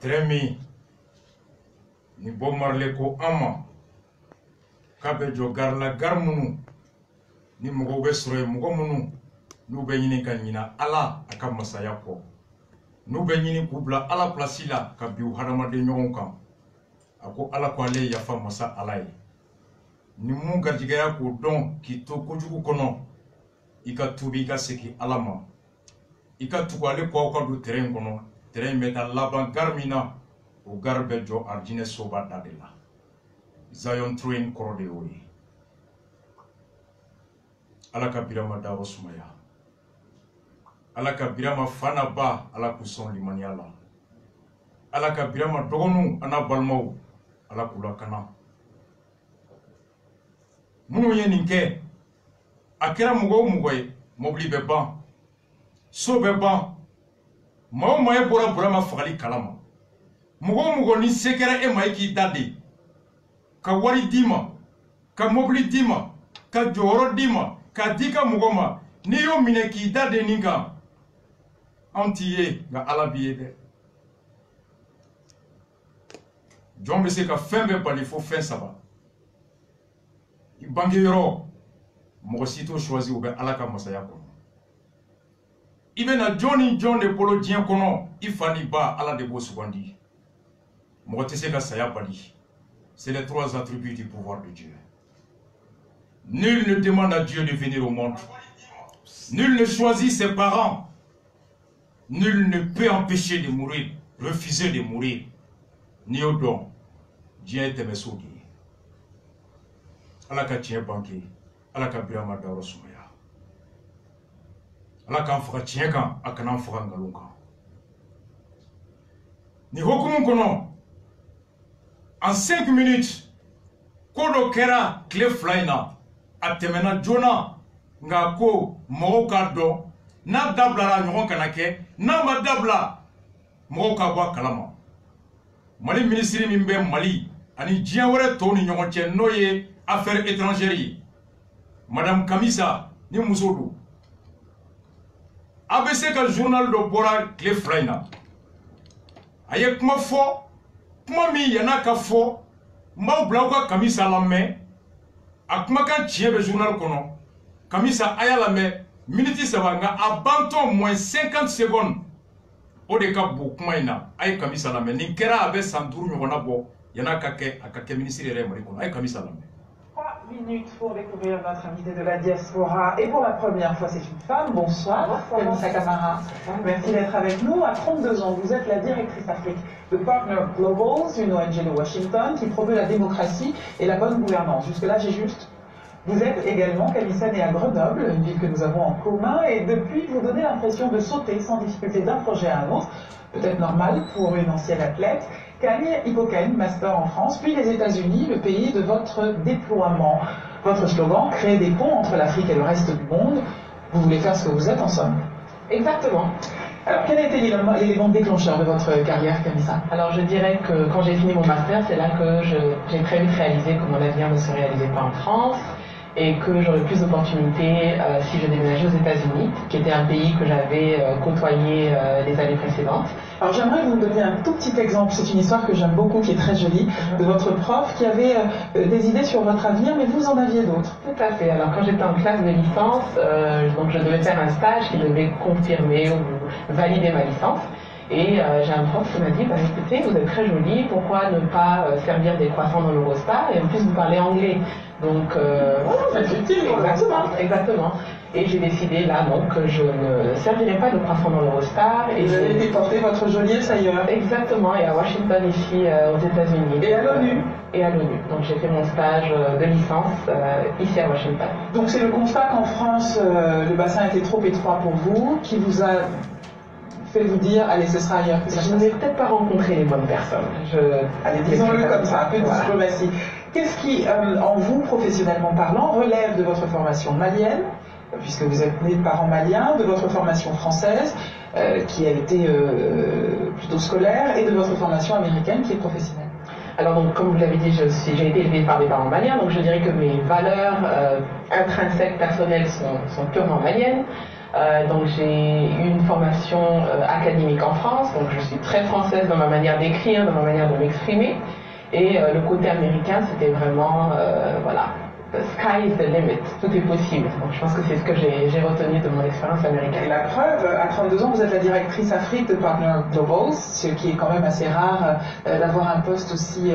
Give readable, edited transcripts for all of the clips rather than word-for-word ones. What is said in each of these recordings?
Tremi ni Bob Marley ko ama kabe jo garla garmunu ni mogo be sore mogo munu nu be nyini kan nyina ala aka masaya ko nu be nyini kubla ala plasila ka biu haramade nyon kan ako ala ko ale yafa masa alai ni mu garjigaya ko don ki to kojugu kono ika tubi ika seki alama ika tukwale ko ko du terrain kono terrain meta laban garmina o garbe jo arjine soba dadela Zion train korode oyi ala ka birama dawo sumaya ala ka birama fana ba ala kuson limaniala ala ka birama dogonu ana balmaw ala kula kana munu ye nin kɛ a kɛra mɔgɔ o mɔgɔ ye mobili bɛ ban so bɛ ban maa o maa ye bɔra burama fagali kalama mɔgɔ o mɔgɔ ni se kɛra e ma i k'i da de ka wari d'i ma ka mobili d'i ma ka jɔyɔrɔ d'i ma ka di ka mɔgɔ ma n'i y'o minɛ k'i da de nin kan anw t'i ye nka ala b'i ye dɛ jɔn bɛ se ka fɛn bɛɛ bali fo fɛn saba i bange yɔrɔ mɔgɔ si t'o choisi u bɛ ala ka masaya kɔnɔ i bɛna jɔn ni jɔn de bolo diɲɛ kɔnɔ i fa ni ba ala de b'o sugandi mɔgɔ tɛ se ka saya bali c'est les trois attributs du pouvoir de Dieu. Nul ne demande à Dieu de venir au monde. Nul ne choisit ses parents. Nul ne peut empêcher de mourir, refuser de mourir. Ni au don, Dieu est aimé soudi. Ala ka tiɲɛ banke, ala ka birama dawro sumaya. Ala k'an faga tiɲɛ kan, a kana an faga nkalon kan. Ni hokumu kɔnɔ, en 5 minutes, ko dɔ kɛra tile 2 in na, a tɛmɛna joona, nka ko mɔgɔw k'a dɔn, n'a dabilara ɲɔgɔn kana kɛ, n'a ma dabila, mɔgɔw k'a bɔ a kalama. Mali ministre min bɛ Mali ani diɲɛ wɛrɛ tɔw ni ɲɔgɔn cɛ n'o ye affaires étrangères ye, Madame Kamisa ni muso don. ABC ka journal dɔ bɔra tile 2 in na. A ye kuma fɔ, kuma min yan'a ka fɔ, n b'aw bila aw ka Kamisa lamɛn. A kumakan tiɲɛ bɛ journal kɔnɔ. Kamisa a y'a lamɛn miniti 3 nka a bantɔ moins 50 secondes. O de ka bon kuma in na. A ye Kamisa lamɛn. Nin kɛra a bɛ san 5 ɲɔgɔnna bɔ yan'a ka kɛ ministre yɛrɛ Mali kɔnɔ. A ye Kamisa lamɛn. 3 minutes pour découvrir notre invité de la diaspora. Et pour la première fois, c'est une femme. Bonsoir, Kamisa Camara. Merci d'être avec nous. À 32 ans, vous êtes la directrice Afrique de Partner Globals, une ONG de Washington qui promeut la démocratie et la bonne gouvernance. Jusque-là, j'ai juste... Vous êtes également, Kamisa, née à Grenoble, une ville que nous avons en commun, et depuis, vous donnez l'impression de sauter sans difficulté d'un projet à un autre, peut-être normal pour une ancienne athlète. Kanye Hippocane, master en France, puis les États-Unis, le pays de votre déploiement. Votre slogan, créer des ponts entre l'Afrique et le reste du monde. Vous voulez faire ce que vous êtes en somme. Exactement. Alors, quel a été l'élément déclencheur de votre carrière, Kamisa? Alors, je dirais que quand j'ai fini mon master, c'est là que j'ai très vite réalisé que mon avenir ne se réalisait pas en France et que j'aurais plus d'opportunités si je déménageais aux États-Unis, qui était un pays que j'avais côtoyé les années précédentes. Alors j'aimerais que vous me donniez un tout petit exemple, c'est une histoire que j'aime beaucoup, qui est très jolie, de votre prof qui avait des idées sur votre avenir, mais vous en aviez d'autres. Tout à fait. Alors quand j'étais en classe de licence, donc je devais faire un stage qui devait confirmer ou valider ma licence. Et j'ai un prof qui m'a dit, bah, écoutez, vous êtes très jolie, pourquoi ne pas servir des croissants dans l'Eurostar, et en plus vous parlez anglais. Donc c'est utile. Exactement. Et j'ai décidé là donc que je ne servirai pas de croissant dans l'Eurostar. Et vous avez été porter votre joliesse ailleurs. Exactement, et à Washington ici aux États-Unis. Et à l'ONU. Et à l'ONU. Donc j'ai fait mon stage de licence ici à Washington. Donc c'est le constat qu'en France le bassin était trop étroit pour vous, qui vous a fait vous dire, allez, ce sera ailleurs que ça. Je n'ai peut-être pas rencontré les bonnes personnes. Allez, disons-le comme ça, un peu de diplomatie. Qu'est-ce qui, en vous, professionnellement parlant, relève de votre formation malienne, puisque vous êtes né de parents maliens, de votre formation française, qui a été plutôt scolaire, et de votre formation américaine, qui est professionnelle? Alors donc, comme vous l'avez dit, j'ai été élevée par des parents maliens, donc je dirais que mes valeurs intrinsèques personnelles sont purement maliennes. Donc j'ai eu une formation académique en France, donc je suis très française dans ma manière d'écrire, dans ma manière de m'exprimer. Et le côté américain, c'était vraiment, voilà, the sky is the limit, tout est possible. Donc je pense que c'est ce que j'ai retenu de mon expérience américaine. Et la preuve, à 32 ans, vous êtes la directrice Afrique de Partner Global, ce qui est quand même assez rare d'avoir un poste aussi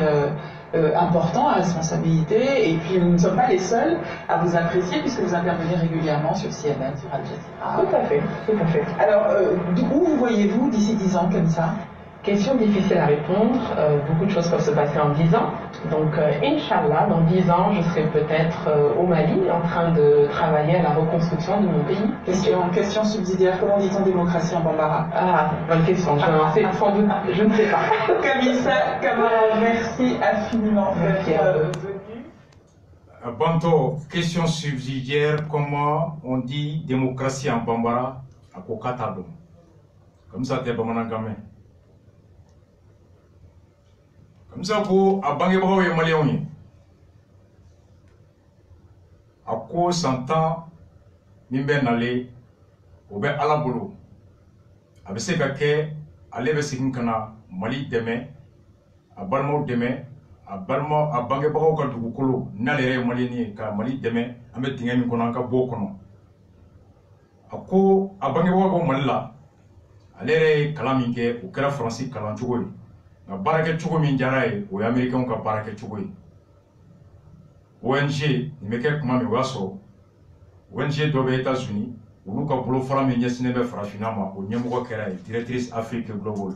important à responsabilité. Et puis nous ne sommes pas les seuls à vous apprécier puisque vous intervenez régulièrement sur CNN, sur Al Jazeera. Tout à fait, tout à fait. Alors, où vous voyez-vous d'ici 10 ans comme ça? Question difficile à répondre, beaucoup de choses peuvent se passer en 10 ans. Donc, Inch'Allah, dans 10 ans, je serai peut-être au Mali en train de travailler à la reconstruction de mon pays. Question subsidiaire, comment dit-on démocratie en Bambara? Ah, bonne question, sans doute, je ne sais pas. Kamisa Kamara, merci infiniment d'être venu. Banto, question subsidiaire, comment on dit démocratie en Bambara à Kokatado? Comme ça, t'es pas mon gamin. Comme ça, pour à Bangebao et Maléoni. À quoi s'entend Nimben Nale, au ben Alabolo. Avec ce qu'à aller vers Sinkana, Mali demain, à Balmo demain, à Balmo, à Bangebao Kadukolo, Nalere Malini, car Mali demain, à mettre un Konanka Bokono. À quoi à Bangebao Malila, à l'ère Kalamike, au Kera Francis Kalanchoui. Na barake chugo min jara ye o Americain ka barake chugo ye ONG ni meke kuma mi waso ONG do be États-Unis olu ka bolo fara min ɲɛsinnen bɛ farafinna ma o ɲɛmɔgɔ kɛra ye directrice Afrique Global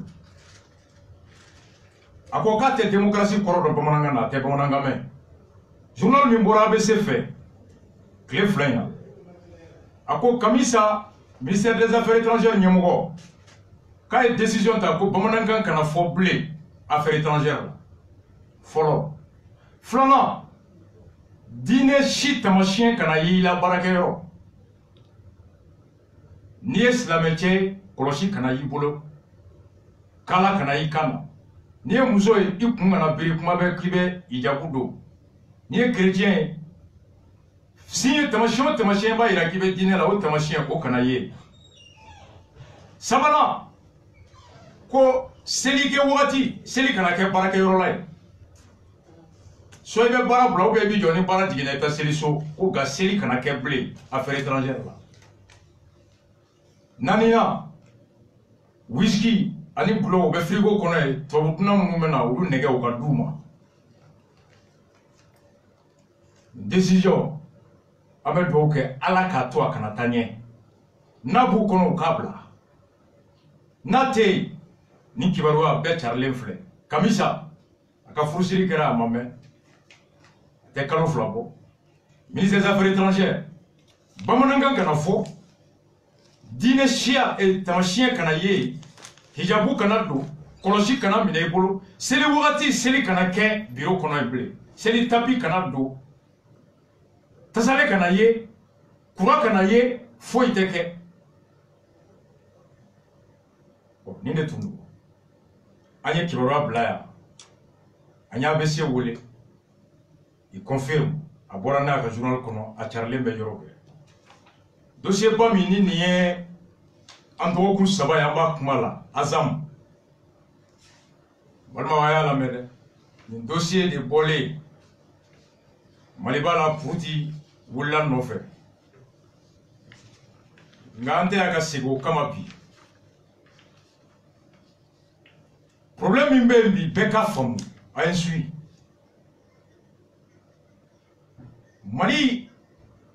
a ko k'a tɛ démocratie kɔrɔ dɔn bamanankan na a tɛ bamanankan mɛn journal min bɔra ABC fɛ tile fila in na a ko Kamisa ministère des affaires étrangères ɲɛmɔgɔ k'a ye décision ta ko bamanankan kana fɔ bilen affaires étrangères fɔlɔ filanan diinɛ si tamasiyɛn kana y'i la baarakɛyɔrɔ n'i ye silamɛcɛ kɔlɔsi kana y'i bolo kala kana y'i kan na n'i ye muso ye i kun kana biri kuma bɛ k'i bɛ hijabu don n'i ye chrétien ye signe tamasiyɛn o tamasiyɛn b'a yira k'i bɛ diinɛ la o tamasiyɛn o kana ye sabanan ko seli kɛ wagati seli kana kɛ baarakɛyɔrɔ la ye so i bɛ baara bila i b'i jɔ ni baara jiginna i bɛ taa seli so ko nka seli kana kɛ bilen affaire étrangère la naaninan whisky ani gulɔ u bɛ frigo kɔnɔ ye tubabu dunan minnu bɛ na olu nɛgɛ u ka d'u ma décision an bɛ dugawu kɛ ala k'a to a kana taa ɲɛ n'a b'u kɔnɔ u k'a bila n'a tɛ yen ni kibaruya bɛɛ carilen filɛ Kamisa a ka furusiri kɛra a ma mɛn a tɛ kalo fila bɔ ministre des affaires étrangères bamanankan kana fɔ diinɛ siya tamasiyɛn kana ye hijabu kana don kɔlɔsi kana minɛ i bolo seli wagati seli kana kɛ biro kɔnɔ ye bilen seli tapi kana don tasale kana ye kura kana ye foyi tɛ kɛ nin de tun don an ye kibaruya bila yan an y'a bɛ se wele i confirme a bɔra n'a ka journal kɔnɔ a carilen bɛ yɔrɔ bɛɛ dossier ba min ni nin ye an dɔgɔkun 3 ye an b'a kuma la Azam walima a y'a lamɛn dɛ nin dossier de bɔlen Mali b'a la Puruti wulila nɔfɛ nka an tɛ yan ka segin o kama bi problème min bɛ yen bi bɛɛ k'a faamu a ye n suit Mali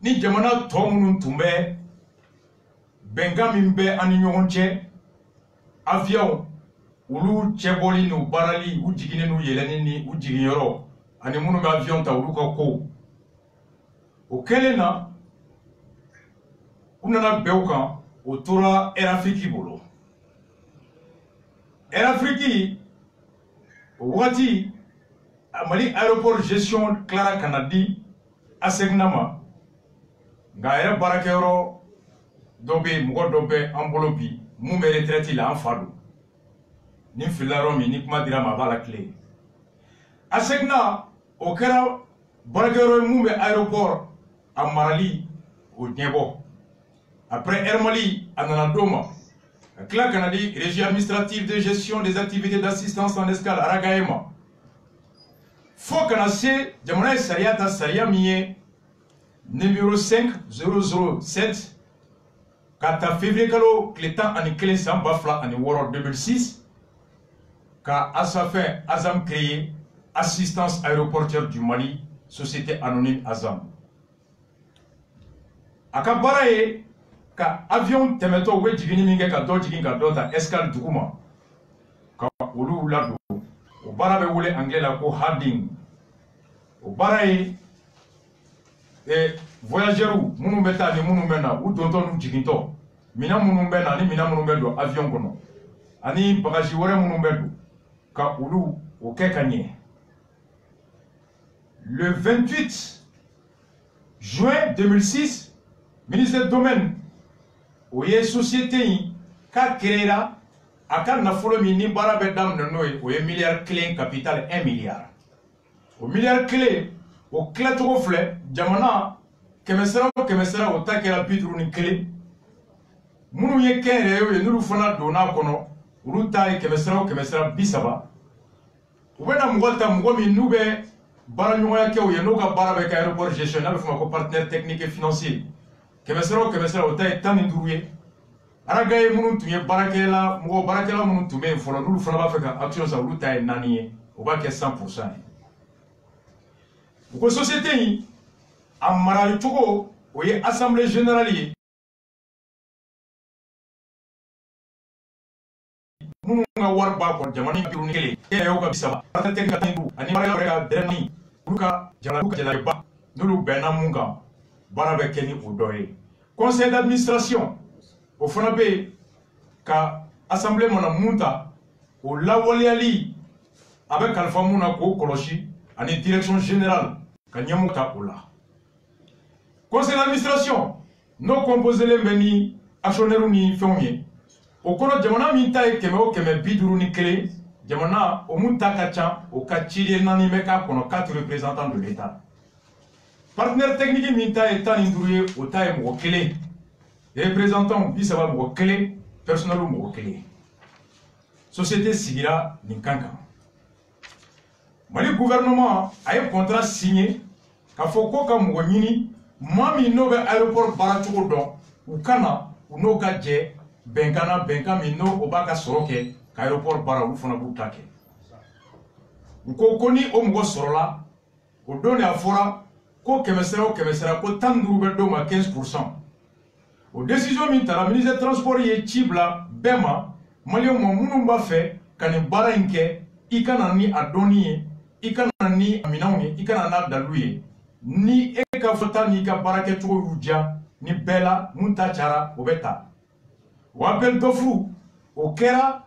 ni jamana tɔ minnu tun bɛ bɛnkan min bɛ an ni ɲɔgɔn cɛ avion olu cɛbɔli n'u baarali u jiginni n'u yɛlɛnni ni u jiginyɔrɔ ani minnu bɛ avion ta olu ka ko o kɛlen na u nana bɛn o kan o tora Air Afrique bolo Air Afrique o wagati Mali aéroport gestion Clara kana di ASECNA ma nka a yɛrɛ baarakɛyɔrɔ dɔ bɛ yen mɔgɔ dɔ bɛ an bolo bi mun bɛ retraite la an fa don ni filila yɔrɔ min ni kuma dira ma a b'a la tile ASECNA o kɛra baarakɛyɔrɔ ye mun bɛ aéroport a marali o ɲɛbɔ Après Air Mali, Ananadoma. Cla Canadi, Régie administrative de gestion des activités d'assistance en escale, Aragaema. Faut Canacé, Jamona Sariata Sariamie, numéro 5007, 4 février, Clétan Anikele Sambafla, en War 2006, car à sa fin, Azam créé Assistance aéroportière du Mali, Société anonyme Azam. Akabaraye, ka avion temeto we jigini minge ka do jigin ka dota escale duguma ka olu lado o bara be wole anglais la ko harding o baraye voyageurs munu beta ni munu bena u donto nu jiginto mina munu bena ni mina munu bedo avion kono ani bagage wore munu bedo ka olu o kekanye. Le 28 juin 2006, ministre du domaine oye société ka créera aka nafolo mi ni bara be dam na noy oye milliard clé capital 1 milliard o milliard clé o clé to flé jamana kemesera o takera bidru ni clé munu ye kere o ye nulu fana dona kono ulu tay kemesera bisaba o bena mugota mugomi nube bara nyoya ke o ye no ka bara be ka aéroport gestion na be fuma ko partenaire technique et financier kemesera o tay tan nduruye aragaye munu tunye barakela mugo barakela munu tume folo lulu fana ba feka action sa ulu tay naniye o ba ke 100%. Pour société a marali togo o ye assemblée générale munu nga war ba ko jamani biru ni kele e yo ka bisaba partenaire technique tindu ani mara ga derni luka jala ba nulu bena munga bara be keni o doye conseil d'administration o fana be ka assemblée mona munta o lawaliali avec alpha muna ko koloshi ani direction générale ka nyamuta ola conseil d'administration no composé les meni actionnaire ni fenye o kono jamana min tay keme o keme biduru ni clé jamana o munta kacha o kachiri nani meka kono 4 représentants de l'état partenaire technique min tay tan indurie o tay mo clé représentant bisaba mo clé personnel mo clé société sigira ni kankan. Mali gouvernement a un contrat signé ka foko ka mo nyini mami no be aéroport barachugo don u kana u no ka je benkana mi no obaka soroke ka aéroport bara u fona bu take u ko koni o mo sorola o doni afora ko kemesera ko tanduru be do ma 15%. O décision min tara ministre des transports ye chibla bema malio mo munu ba fe kan bara inke ikana ni adoni ikana ni aminauni ikana na daluye ni eka fota ni ka barake to ruja ni bela munta chara obeta wabel dofru au kera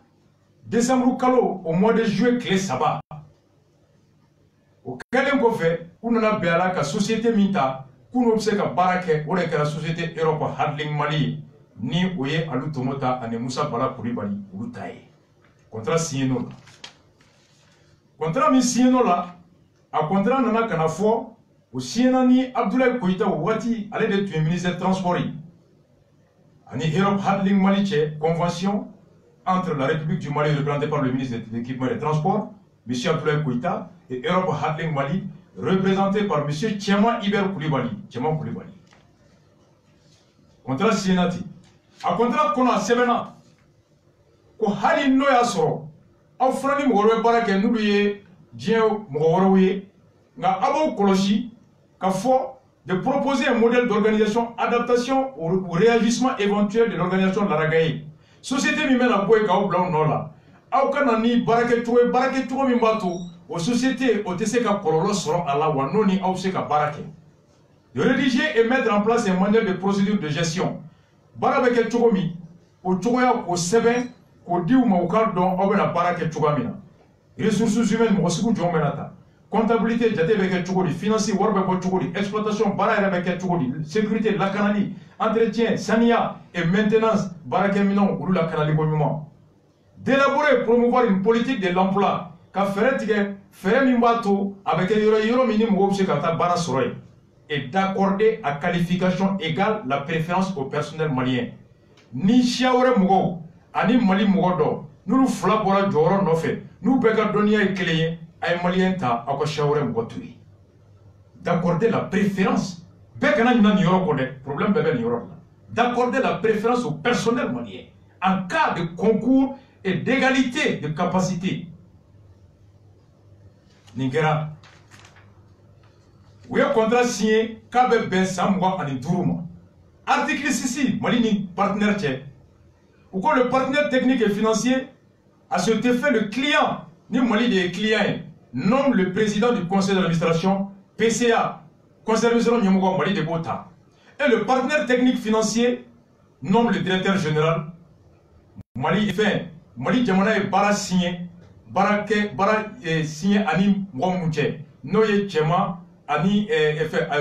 décembre kalo au mois de juillet clé saba au kelen ko fe kunana bela ka société minta kuno se ka barake o de kera société Europe Handling Mali ni oye alu tomota ane Musa Bala Coulibaly utaye contrat signé no contrat mi signé no la a contrat nana kana fo o signé ni Abdoulaye Koïta wati ale de tu ministre des transports ani Europe Handling Mali che convention entre la République du Mali représentée par le ministre de l'équipement et des transports M. Abdoulaye Koïta et Europe Handling Mali représenté par M. Tchema Iber Coulibaly. Contrat signé nati a contrat kono semena ko hali no ya soro aw frani mo woro barake nulu ye dien mo woro ye nga abo koloshi ka fo de proposer un modèle d'organisation adaptation au réagissement éventuel de l'organisation de la Ragaye société mi mena boy ka obla no la aw kana ni barake to mi mbato o société o tese ka kololo soro ala wanoni aw se ka barake de rédiger et mettre en place un manuel de procédure de gestion barabe ke chogomi o chogoya ko seben ko diu ma ukar don obena barake chogamina ressources humaines mo sigu jomenata comptabilité jate be ke chogodi financier warbe ko chogodi exploitation bara be ke chogodi sécurité la canali entretien sania et maintenance barake minon ou la canali bonnement d'élaborer et promouvoir une politique de l'emploi ka feretige fere mimbato avec yoro mini mo obse ka ta bara soroy est d'accorder à qualification égale la préférence au personnel malien. Ni Chiaore Mugo, ani Mali Mugodo, nous flabora Joro Nofe, nous Begadonia et Clé, à Malienta, à Chiaore Mugotui. D'accorder la préférence, Bekana Niro problème Bébé Niro, d'accorder la préférence au personnel malien en cas de concours et d'égalité de capacité. Nigera. Vous avez contrat signé KBB Samwa en Tourouma. Article 6, Malini, partenaire tchèque. Ou quand le partenaire technique et financier a cet effet, le client, ni Mali des clients, nomme le président du conseil d'administration, PCA, conseil d'administration Nyamugo Mali de Bota. Et le partenaire technique financier nomme le directeur général. Mali, enfin, Mali Djamana est bara signé, bara signé Ani Mouche, Noye Tchema, Ani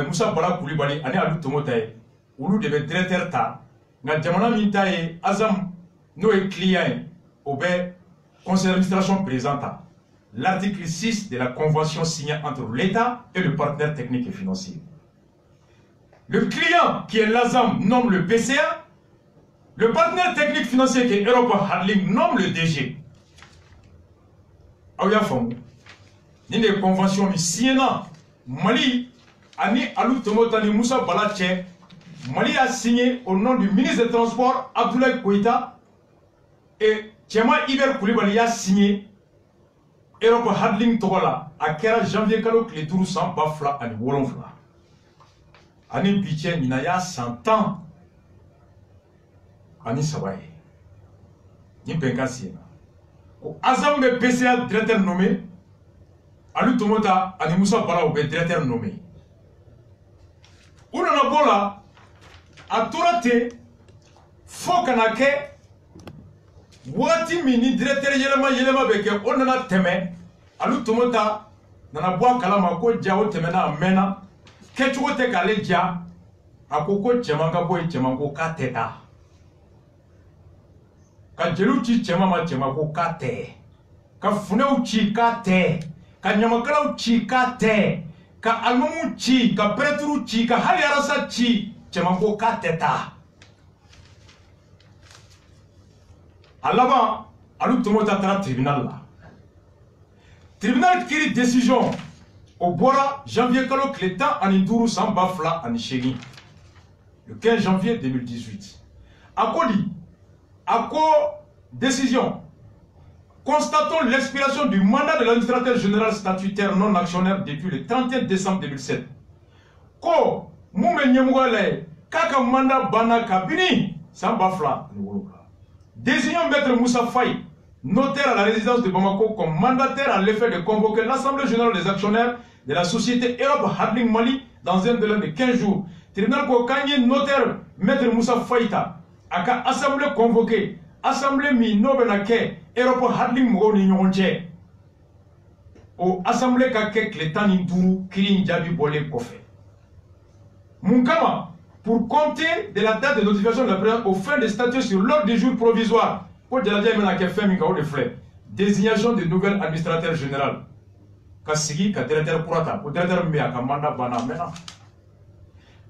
Moussa Bara Koulibaly, Ani Alou Tomotaye, Oulu de directeur ta, na Djamana Mintaye, Azam, Noye client, Obé, conseil d'administration présenta. L'article 6 de la convention signée entre l'État et le partenaire technique et financier. Le client qui est l'Azam nomme le PCA. Le partenaire technique financier qui est Europe Handling nomme le DG. Aouya Famou. Ni des conventions mi siena Mali ani Alou Tomotani Moussa Balache. Mali a signé au nom du ministre des Transports Abdoulaye Koïta et Tchema Iber Koulibaly a signé Europe Handling Togola à Kera janvier Kalo Kleturu sans Bafla ani Wolonfla. Ani Biche Minaya 100 ans. Ani Sabaye. Ni Benkasina. Azam be PCA directeur nommé. Alou Tomota ani Moussa Bara be directeur nommé. Unana bola a torate fo kanake wati mini directeur yelema beke onana teme Alou Tomota nana boa kalama ko jawo temena mena kechugo te kale ja akoko chemanga boy chemango ka teta ka jeluchi chemama chemako ka te ka funeu chi ka te ka nyamakala chi ka te ka almamu chi ka preturu chi ka hali arasa chi chemango ka teta alaba Alou Tomota tara tribunal la tribunal kiri décision au Bora, janvier Kalo Kletan Aninduru Sambafla Anishegi. Le 15 janvier 2018. Ako décision. Constatons l'expiration du mandat de l'administrateur général statutaire non actionnaire depuis le 31 décembre 2007. Ko Moumenyemouale, Kaka Manda Bana Kabini Sambafla. Désignons Maître Moussa Faye, notaire à la résidence de Bamako, comme mandataire à l'effet de convoquer l'Assemblée générale des actionnaires de la société Europe Handling Mali dans un délai de 15 jours. Tribunal Kokanye, notaire Maître Moussa Faïta, aka assemblée convoquée, assemblée mi nobenake, Europe Handling Mouni Nyonche. Au assemblée kake Kletani Dourou, Kirin Djabi Bolé Kofe. Munkama, pour compter de la date de notification de la présidence au fin de statut sur l'ordre du jour provisoire, pour de la désignation de nouvel administrateur général. Kasigi, ka directeur Kurata, ou directeur Mbea, ka manda bana mena.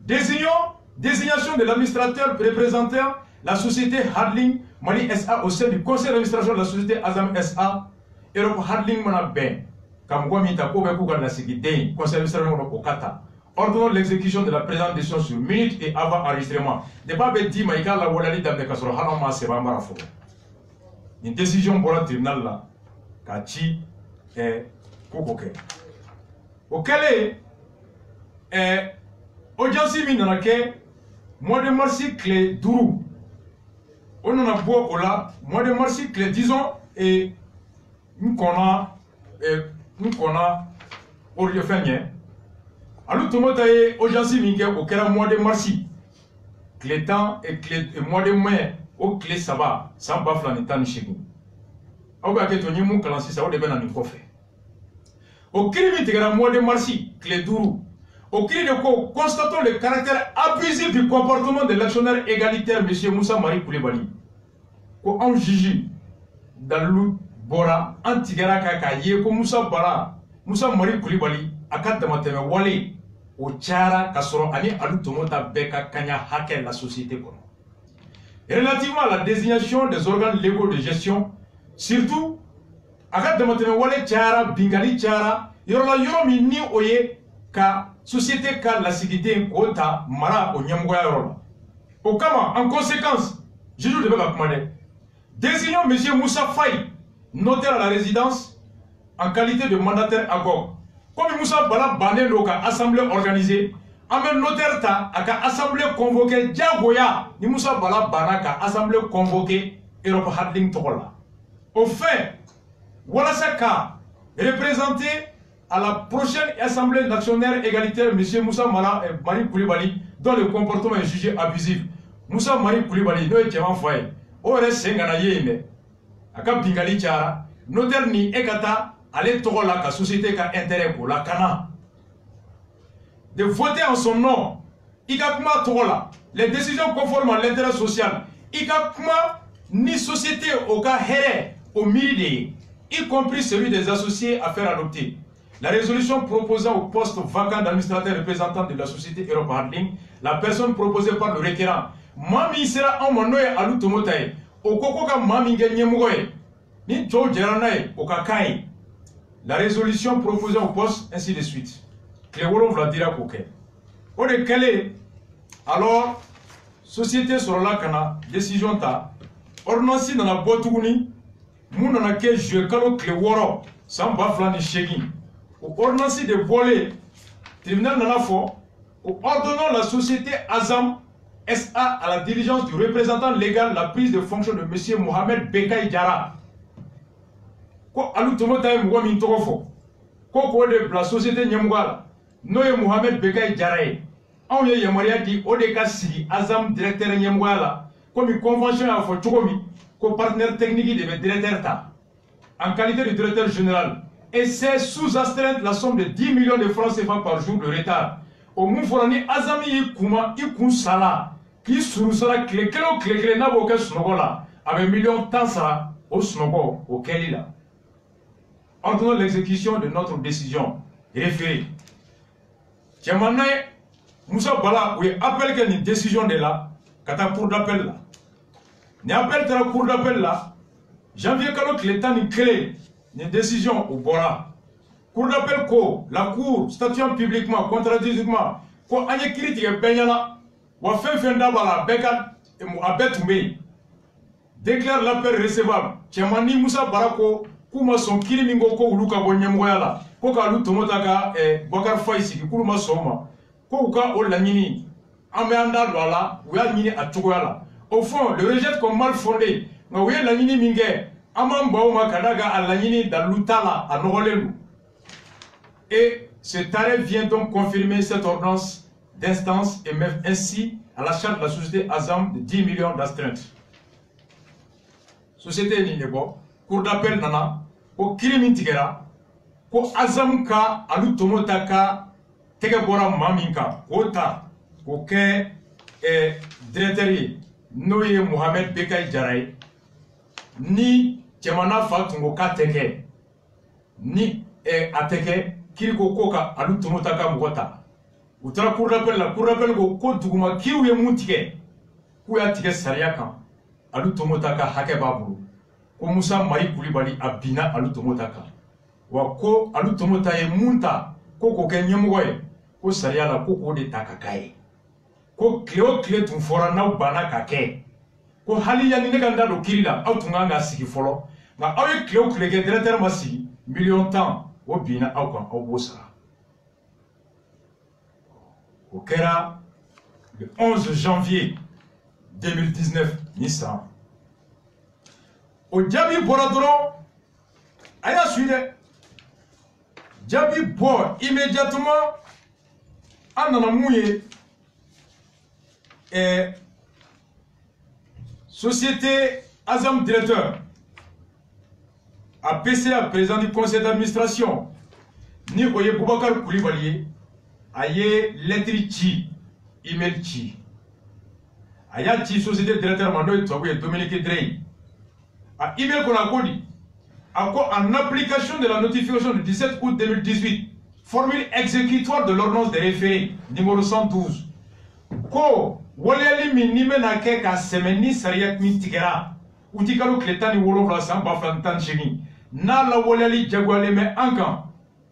Désignation de l'administrateur représentant la société Handling Mali SA au sein du conseil d'administration de la société Azam SA, Europe Handling Mana Ben, Kamgwamita Kobe Kuga Nasigi Den, conseil d'administration de Kokata. Ordonnons l'exécution de la présente décision sur minute et avant enregistrement. Débat dit Maïka la Wolali Damne Kasoro Hanama Seba Marafo. Une décision pour le tribunal là, Kachi et Kokoke. Auquel est audience minanake, mois de mars clé Dourou. On en a beau là, mois de mars clé, disons, et nous connaissons, au lieu fait, alors tout le monde a audience minanake auquel mois de mars, clé temps et mois de mai. Au clé ça va, sans bafla ni tani chez nous. Au gars que tu n'y mou kalansi ça au début n'en kofe. Au crime de mois de marsi, clé Dourou. Au cri de quoi constatons le caractère abusif du comportement de l'actionnaire égalitaire M. Moussa Mari Koulibaly. Ko en juge Dalou Bora Antigara Kaka Yeko Moussa Bara Moussa Mari Koulibaly akat de mateme wale au Tchara Kasoro Ani Alutomota Beka Kanya Hake la société. Relativement à la désignation des organes légaux de gestion, surtout, Agat de Montenewale Tchara, Bingali Tchara, Yorola Yoromi Ni Oye, Ka société Ka la sécurité Kota Mara au Nyamgoya Yorola. Au Kama, en conséquence, je joue de Beka désignons M. Moussa Faye, notaire à la résidence, en qualité de mandataire AGOG. Comme Moussa Bala Bané Loka, assemblée organisée, Amen notaire ta, aka assemblée convoquée, Diagoya, ni Moussa Bala Banaka, assemblée convoquée, Europe Hadling Togola. Au fait, voilà ce cas, représenté à la prochaine assemblée nationale égalitaire, M. Moussa Marie Koulibaly, dont le comportement est jugé abusif. Moussa Marie Koulibaly, nous étions foyer. Ore sengana yeme aka bingali tiara notaire ni ekata ale togola ka société ka intérêt pour la kana de voter en son nom ika kuma togola les décisions conformes à l'intérêt social ika kuma ni société au cas here au mérite y compris celui des associés à faire adopter la résolution proposant au poste vacant d'administrateur représentant de la société Europe Handling la personne proposée par le requérant Mami sera en monoé à l'outomotae, au cococa mami gagnemoe, ni Joe Geranae, au cacaï. La résolution proposée au poste, ainsi de suite. Cléolon Vladira Coquet. Au décalé, alors, société sur la cana, décision ta, ordonnance dans la botouni, moun dans laquelle je calo Cléworo, sans baflan ni chegin. Au ordonnance de voler, tribunal dans la fort, au ordonnant la société Azam, SA à la diligence du représentant légal la prise de fonction de M. Mohamed Bekay Diara. Ko alu tomota e mwa min togofo. Ko de la société Nyamwala. Noye Mohamed Bekay Diara. On ye yamaria di odeka si Azam directeur Nyamwala. Comme convention a fo chokomi ko partenaire technique de directeur ta. En qualité de directeur général. Et c'est sous astreinte la somme de 10 millions de francs CFA par jour de retard. Au Moufourani Azami Kuma Ikun Sala qui surusara clé na boke snogola avec millions de temps au snogo au Kelila. Ordonnons l'exécution de notre décision référée. Tiamanae Moussa Bala oui appelle que une décision de là kata cour d'appel là. Ni appel de la cour d'appel là. Janvier kalo que l'état ni clé une décision au Bora. Cour d'appel ko la cour statuant publiquement contradictoirement ko anye critique benyana wa fin d'abala beka abetumbe déclare l'appel recevable Tchemani Moussa Barako kuma son kilimingo ko uluka bonyamgoyala ko ka lu tomotaka Bokar Faisi kuluma soma ko uka o lanyini ambe anda lwala uya nyini atugoyala au fond le rejette comme mal fondé nga uya lanyini minge amamba o makadaga alanyini dalutala anogolelu. Et ce taré vient donc confirmer cette ordonnance d'instance et met ainsi à la charte de la société Azam de 10 millions d'astreinte. Société Ninebo, cour d'appel nana, au Kilimintigera, ko Azam ka alu tomotaka tegebora maminka, ota, ko ke directeur Noye Mohamed Bekay Diaraye, ni Tchemana Fatungo ka teke, ni ateke, Kiriko Koka alu tomotaka mugota. Utara cour d'appel ko duguma kiu ye mutike ku ya tike sariya kan alu tomotaka hake babulu ko Moussa Marie Koulibaly abina alu tomotaka wa ko alu tomota ye munta ko ko ke nyemoye ko sariya la ko de takakaye ko clé tun fora na bana kake ko hali ya ni ganda do kirila autunga sigi folo na awe clé ke directeur masi million temps o bina au kan au bosa. Au Kera, le 11 janvier 2019, Nissan. Au Djabi Boradoro, Aya suivi. Djabi Bo, immédiatement, Ananamouye, et société Azam directeur, APCA, président du conseil d'administration, ni Oye Boubacar Koulibaly, aye lettre chi, email chi. Aya chi société directeur Mandoy Tobouye Dominique Drey. A email qu'on a codi. En application de la notification du 17 août 2018 formule exécutoire de l'ordonnance de référé numéro 112 ko waliyali min ni bena kɛ ka sɛmɛ ni sariya min tigɛra uti kalo tile 17 san 2018 n'a la waliyali jagoyalen bɛ an kan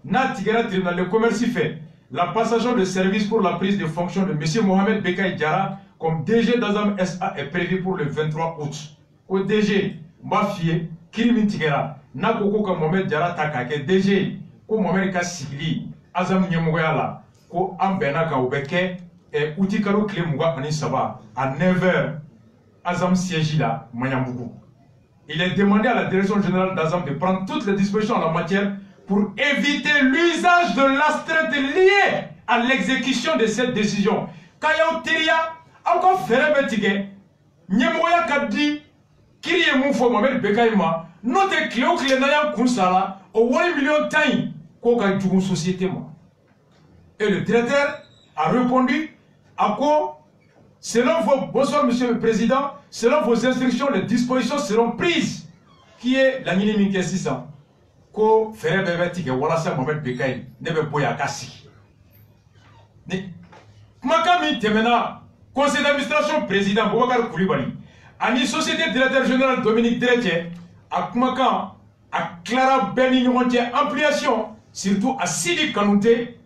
n'a tigɛra tribunal de commerce fɛ la passation de service pour la prise de fonction de M. Mohamed Bekay Diarra comme DG d'Azam SA est prévu pour le 23 août. Au DG, m'a fié, kiri min tigɛra n'a ko ko ka Mohamed Diarra ta k'a kɛ DG ko Mohamed ka sigili Azam ɲɛmɔgɔya la ko an bɛnna kan o bɛ kɛ uti kalo tile 23 à 9h Azam siège là Mayambougou. Il est demandé à la direction générale d'Azam de prendre toutes les dispositions en la matière pour éviter l'usage de l'astreinte liée à l'exécution de cette décision. Kaya Teria, encore faire betige, Nyemoya Kabdi, Kiri Moufo Mohamed Bekayma, note Cléo Clénayan Kounsala, au 1 million de temps, Koka Djougou Société. Et le directeur a répondu à quoi, selon vos, bonsoir Monsieur le Président, selon vos instructions, les dispositions seront prises, qui est la Ninimike 600. Ko fere bebe tige walasa Mohamed Bekay nebe boya kasi ni makami temena conseil d'administration président Boubacar Koulibaly ani société directeur général Dominique Dretche a kumakan a Clara Beni Nyonche ampliation surtout à Sidi Kanouté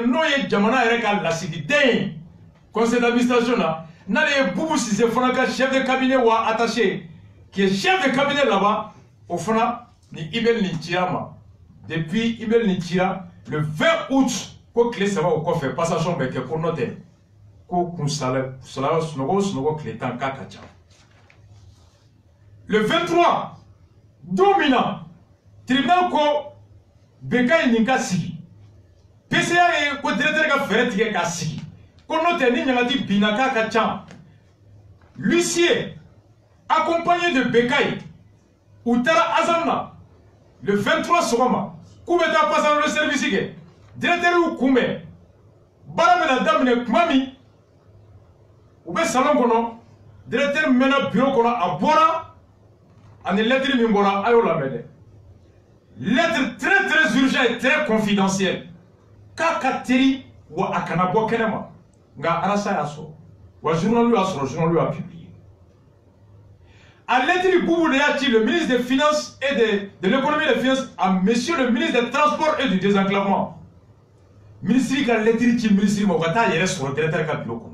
no ye jamana yɛrɛ ka lasigiden conseil d'administration là n'ale Boubou Cissé fana ka chef de cabinet wa attaché qui est chef de cabinet là-bas au fana ni Ibel Nichirama. Depuis Ibel Nichira, le 20 août, ko clé ça va au coffre, passation beke pour noter. Ko kunsala, snogo clétan kakacha. Le 23, dominant, tribunal ko Bekay Ninka Sigi. PCA et ko directeur ka ferret ka Sigi. Ko noter ni nyangati binaka kacha. L'huissier, accompagné de Bekay, Outara Azamna, le 23 Sogama, Koubeta passe dans le service, directeur ou Koumbe, Baramena Damine Kmami, Oube Salon Kono, directeur Mena Bureau Kono à Bora, en lettre Mimbora Ayola Mede. Lettre très très urgente et très confidentielle. Kakateri ou Akanabo Kenema, Nga Arasa Yaso, ou journal lui a publié. À lettre du Boubou Léati, le ministre des Finances et de l'économie et des Finances, à monsieur le ministre des Transports et du Désenclavement. Ministre qui a lettre du ministre Mogata, il reste sur le directeur Kabilo.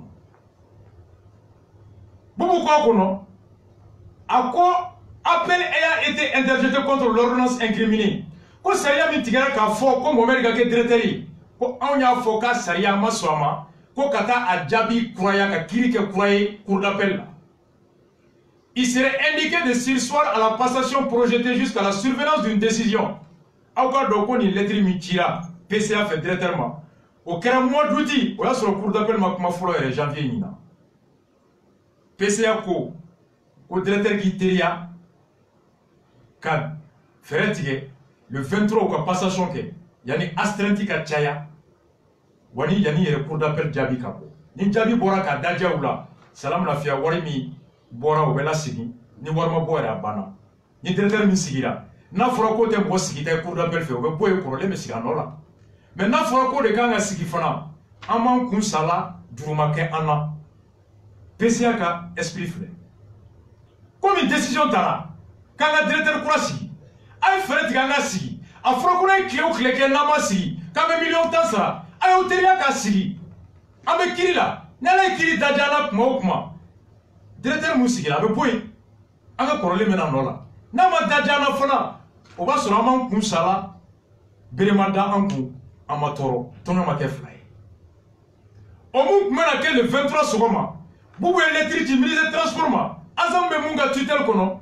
Boubou quoi kono? À quoi appel ayant été interjeté contre l'ordonnance incriminée? Ko Saria Mitigara ka fo ko Mohamed Gake directeur. Ko anya foka Saria Maswama, ko kata a Djabi Kroya ka Kirike Kroye cour d'appel. Il serait indiqué de surseoir à la passation projetée jusqu'à la surveillance d'une décision. Encore donc on y lettre Mitira, PCA fait directement. Au mois d'août, on a sur le cours d'appel Makmafolo et janvier Nina. PCA ko, au directeur Giteria, kad Ferretige, le 23 au passation ke, yani astrentika Tchaya, wani yani le cours d'appel Djabi Kapo. Ni Djabi Boraka Dadja Oula, salam la fia warimi. Bora ou bela sigi, ni warma boira bana. Ni directeur min sigira. Na fora ko te bo sigita pour d'appel fait, o boye problème sigano la. Mais na fora ko de kanga sigi fana. Aman kun sala duruma ke ana. PCA ka esprit flé. Comme une décision tara. Kanga directeur kura sigi. Ay fere kanga sigi. A fora ko na kleo kleke na ma sigi. Kame million tansa. Ay hotelia ka sigi. Ame kirila. Nala kiri dajana kuma kuma. Directeur Moussiki, avec Boy, avec le problème maintenant. Nama Dadjana Fona, on va sur un Kounsala, Beremada Ankou, Amatoro, Tonoma Keflay. Au moment où le 23 Sogoma, Boubou électrique, ministre des Transports, Azam Bemunga tutel Kono,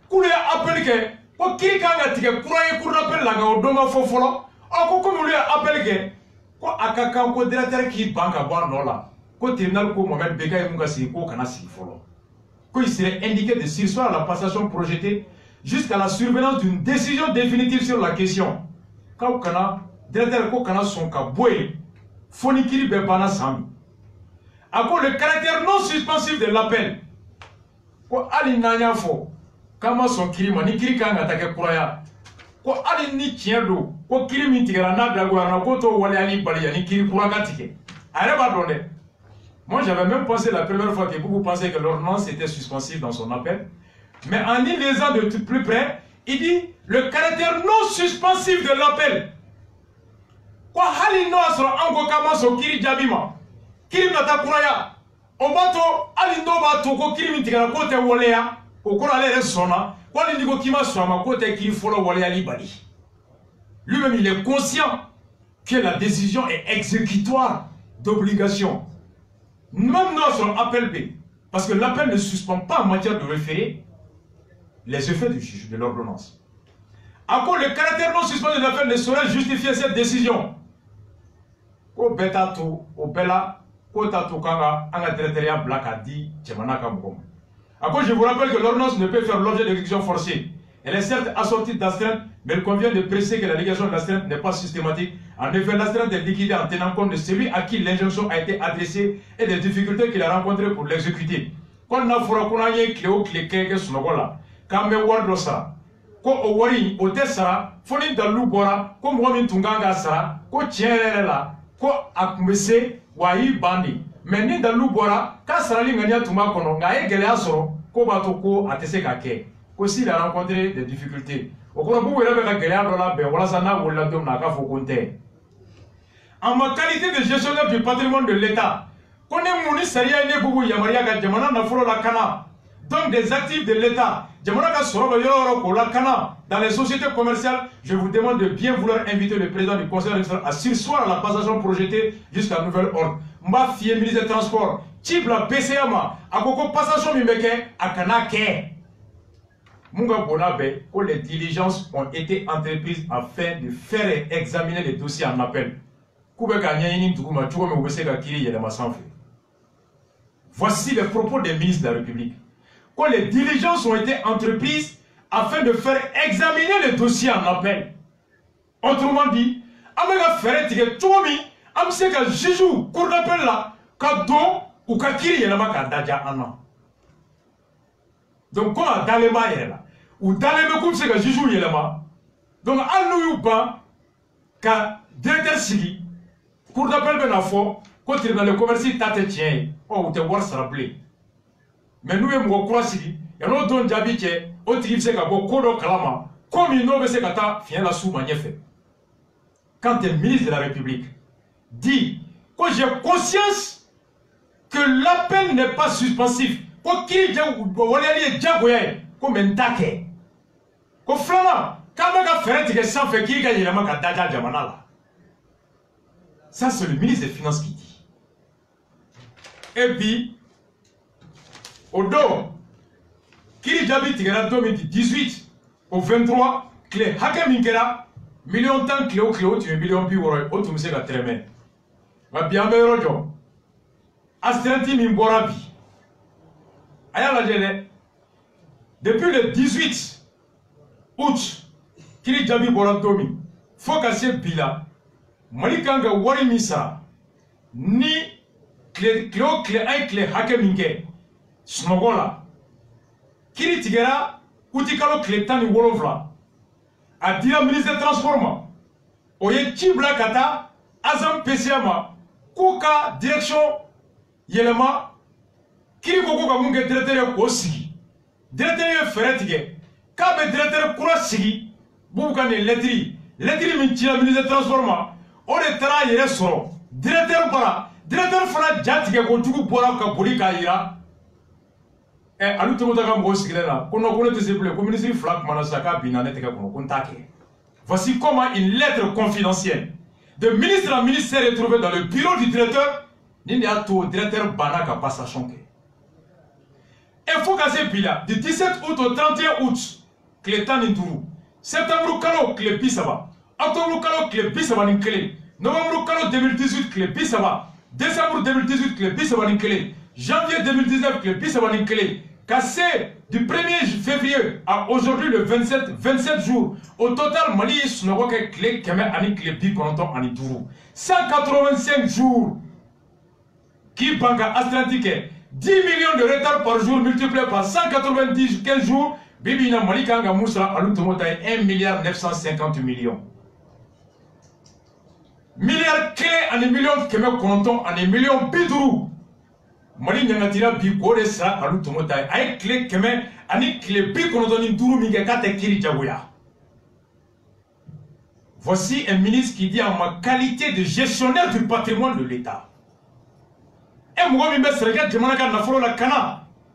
Koulé appelle que, pour qui kanga tike, Kouraye Kourapel Laga, au Doma Fofolo, Oko comme lui appelle que, quoi Akaka, quoi directeur qui banque à boire Nola, quoi tribunal, quoi Mohamed Bekay Mungasi, quoi Kanasi Folo. Qu'il serait indiqué de surseoir à la passation projetée jusqu'à la surveillance d'une décision définitive sur la question. Quand directeur Kokana son kaboué, Fonikiri Bebana Sami. À cause le caractère non suspensif de l'appel, ko Ali Nanya Fo, Kama son Kirima, Nikiri Kang attaqué Kuraya, ko ali ni tiendo ko kiri min tigara na da gouvernement ko to wale ali bali yani kiri kuraka tike ale ba donné. Moi j'avais même pensé la première fois que beaucoup pensaient que l'ordonnance était suspensive dans son appel, mais en y lisant de tout plus près, il dit le caractère non suspensif de l'appel. Quoi hali no asro ango kama so kiri jabima kiri nata kuraya obato ali no bato ko kiri min tigara ko te wale ya ko ko ale resona. Lui-même, il est conscient que la décision est exécutoire d'obligation. Même notre appel B, parce que l'appel ne suspend pas en matière de référé les effets du juge, de l'ordonnance. À quoi le caractère non suspendu de l'appel ne saurait justifier cette décision. Ko betato, o bela, ko tato kanga, anga territoria blakadi, tchemanaka mkom. À quoi je vous rappelle que l'ordonnance ne peut faire l'objet d'exécution forcée. Elle est certes assortie d'astreinte, mais il convient de préciser que la négation de l'astreinte n'est pas systématique. En effet, l'astreinte est liquidée en tenant compte de celui à qui l'injonction a été adressée et des difficultés qu'il a rencontrées pour l'exécuter. Quand on a fait Cléo Cléquin Sunogola, quand on a wardo ça, quand on a wari, on a ça, foni dalou bora, comme moi min tunganga ça, quand tiens là, quand akumese wahi bandi. Mais ni dalou bora, quand sarali ngania tuma kono, ngaye gele asoro, ko batoko atese kake. Ko s'il a rencontré des difficultés. Au cours où il avait gagné dans la baie, voilà ça n'a pas eu de en ma qualité de gestionnaire du patrimoine de l'État, qu'on est mouni saria ne boubou yamaria ka jamana na furo la kana. Donc des actifs de l'État, jamana ka soro yoro ko la kana. Dans les sociétés commerciales, je vous demande de bien vouloir inviter le président du conseil d'administration à surseoir la passation projetée jusqu'à nouvel ordre. Mba fie ministre des Transports, Tibla PCMA, à koko passation mimeke à kanake. Munga Bonabe, où les diligences ont été entreprises afin de faire examiner les dossiers en appel. Voici les propos des ministres de la République. Quand les diligences ont été entreprises afin de faire examiner les dossiers en appel. Autrement dit, Amega Ferret Tomi, Amseka Jiju, cour d'appel là, Kado ou Kakiri Yelama Kadaja Anna. Donc, quand dans les mailles, ou dans les mecs, c'est que Jiju Yelama. Donc, à nous, quand directeur Sigi, cour d'appel ben afo, quand il dans le commerce, tate tient, oh, ou te voir se rappeler. Mais nous, on croit Sigi, et nous, don Djabike, on dit que c'est que Kodo Kalama, comme il n'obéit pas ta, vient la sous magnifique. Quand un ministre de la République dit que j'ai conscience que l'appel n'est pas suspensif, ko kiri wale ali jagoye ko mentake ko flana kama ka fereti ke sans fait kiri ka yelama ka daja jamana la. Ça c'est le ministre des Finances qui dit. Et puis au dos kiri jabi tigera 2018 au 23 clé hake minkera million tan clé tu million pi woro o tum se ka treme ba bien me rojo astranti min borabi. Depuis le 18 août, Kiri Jabi Borantomi, Fokase Bila, Malikanga Wari Misa, ni Cléo Clé 1 Clé Hakeminke, Snogola, Kiri Tigera, Utikalo Clé Tani Wolovla, Adira ministre des Transports, Oye Tibla Kata, Azam PCMA, Kuka Direction Yelema, Kiri koko ka munge directeur ko sigi directeur feretige ka be directeur kura sigi bubu kan lettre min ci ministre des transports o de tara yere soro directeur bara directeur fana jatige ko jugu bora ka boli ka yira e alu to mota ka mo sigi la ko no ko ne te seple ko ministre flak mana saka binane te ka ko contacter. Voici comment une lettre confidentielle de ministre en ministère est trouvée dans le bureau du directeur ni a to directeur bana ka passation ke. Il faut casser Bila, du 17 août au 31 août, Clétan Nitourou. Septembre Kalo, Clépi Saba. Octobre Kalo, Clépi Saba Ninkele. Novembre Kalo 2018, Clépi Saba. Décembre 2018, Clépi Saba Ninkele. Janvier 2019, Clépi Saba Ninkele. Cassé du 1er février à aujourd'hui le 27 jours. Au total, Mali Sunogoke Clé Keme Ani Clépi Kononton Anitourou. 185 jours. Qui banque Atlantique 10 millions de retard par jour multiplié par 190 15 jours, Bibina Malikanga Moussa Aloutomota 1 milliard 950 millions. Milliard clé en millions Kemek Konton en millions Bidou. Mali Nyangatira Bikore Sa Aloutomota ay clé Kemek ani clé Bikonotoni Dourou Mingakate Kiri Jaouya. Voici un ministre qui dit en ma qualité de gestionnaire du patrimoine de l'État. Et moi, je me suis dit, je me suis dit,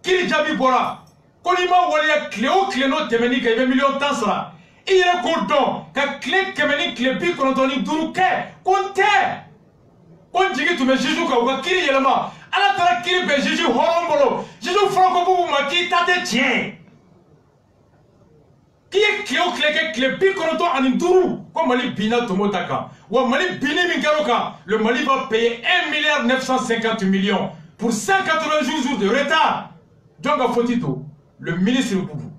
Kiri Jabi Bora. Kolima Walia Cléo Cléno Temeni qui avait million de temps. Il y a un cordon qui a clé Kemeni Clépi qu'on entend Dourouke. Comptez. On dit que tu me juges comme Kiri Yelama. À la tara Kiri be juge Horombolo. Juge Franco Boubou Maki Tate Tien. Qui est Cléo Clépi qu'on entend en Dourou. Comme Mali Bina Tomotaka. Ou Mali Bini Mingaroka. Le Mali va payer 1 milliard 950 millions pour 180 jours de retard. Donc à Fotito. Le ministre Boubou.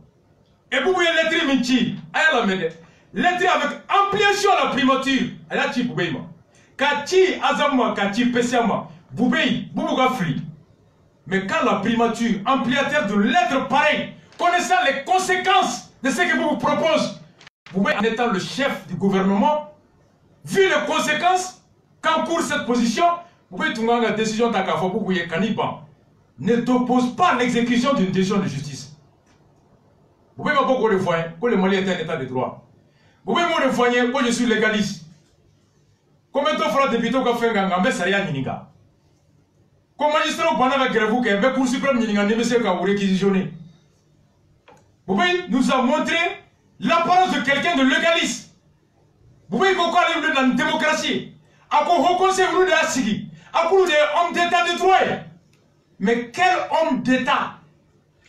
Et Boubou est lettré Minchi. Aïe la mède. Lettré avec ampliation à la primature. Aïe la chi Boubéima. Kati Azama, Kati Pessiama. Boubéi, Boubou Gafri. Mais quand la primature, ampliateur de lettres pareilles, connaissant les conséquences de ce que Boubou propose, Boubéi en étant le chef du gouvernement, vu les conséquences qu'encourt cette position, Boubéi Tunganga décision d'Akafo Boubou et Kaniban ne t'oppose pas à l'exécution d'une décision de justice. Vous pouvez pas beaucoup le voir, que le Mali est un état de droit. Vous pouvez pas le voir, que je suis légaliste. Combien de fois député qui a fait un gambé, ça y est, Nininga. Comme magistrat, on a grève, qui est Cour suprême, Nininga, ne monsieur qui a réquisitionné. Vous voyez, nous a montré l'apparence de quelqu'un de légaliste. Vous voyez qu'on parle dans la démocratie. À quoi on conseille de la Syrie, à quoi des hommes d'État de droit. Mais quel homme d'État,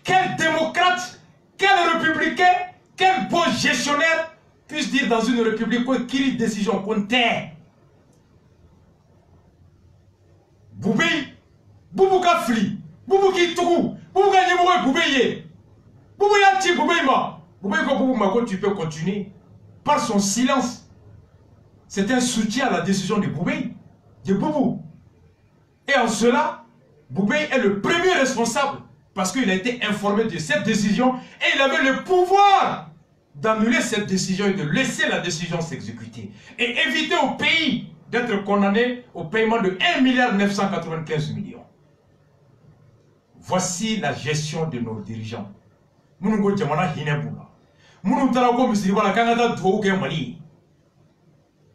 quel démocrate, quel républicain, quel bon gestionnaire puisse dire dans une république qu'il décision qu'on tait. Boubé, Boubou Kafli, Boubou Kitou, Boubou Ganyemoué, Boubéye, Boubou Yanti, Boubéima, Boubou Mako, tu peux continuer par son silence. C'est un soutien à la décision de Boubé, de Boubou. Et en cela, Boubé est le premier responsable parce qu'il a été informé de cette décision et il avait le pouvoir d'annuler cette décision et de laisser la décision s'exécuter et éviter au pays d'être condamné au paiement de 1 milliard 995 millions. Voici la gestion de nos dirigeants. Nous Djamana Hinebula. Nous Tarako Misribala Kanada Dwouke Mali.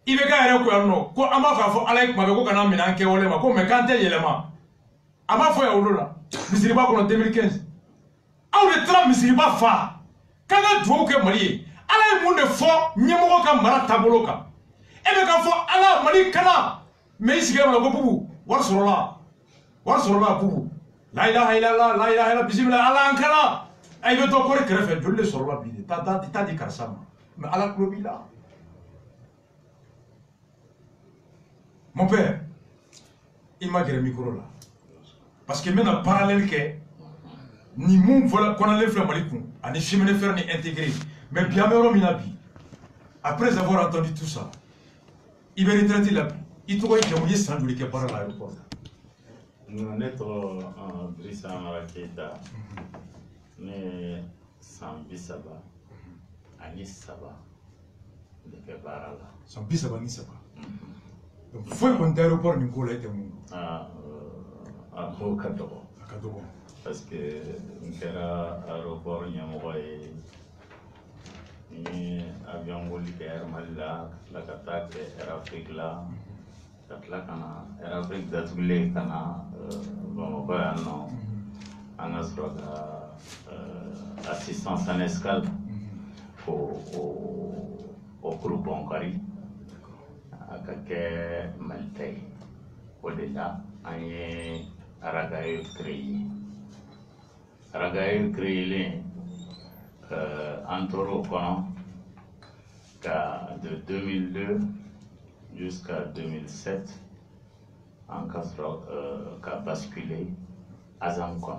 Il veut que nous ko amaka alaik mabeko kana minanke olema ko mekante yelema. Ama fo ya olola. Misiriba kono 2015. Aw de tra misiriba fa. Kana Dwouke Mali. Ala mu ne fo nyemogo ka mara tabolo ka. Ebe ka fo ala Mali kana. Me isige ma ko bubu. War sorola. War sorola bubu. La ilaha illallah, la ilaha illallah, bismillah, Allah ankara. Ay veut encore krefe de le sorola bi. Ta di karsama. Mais ala klobi là. Mon père, il m'a guéri le micro là. Parce que maintenant, parallèle que ni mon voilà qu'on a les fleurs malikoun, à ni chemin de fer ni intégré, mais bien meilleur minabi. Après avoir entendu tout ça, il va retraiter la vie. Il trouve qu'il y a moyen sans doute qu'il parle à l'aéroport. Nous sommes en Brissa Maraketa, mais sans Bissaba, Anis Saba, de Kebarala. Sans Bissaba, Anis Saba. Donc, il faut qu'on ait l'aéroport de Ngola et de Mungo. À Kadogo. À Kadogo. Parce que l'aéroport, il y a un avion qui est Malila, la Kata, Air Afrique là, Air Afrique d'Azulé, Kana, Bamako, en Asroga, assistance en escale au groupe Onkari. Akake Maltais. Au-delà, on est Aragaï créé. Aragaï créé en Toro de 2002 jusqu'à 2007, en cas basculé à Zamkon.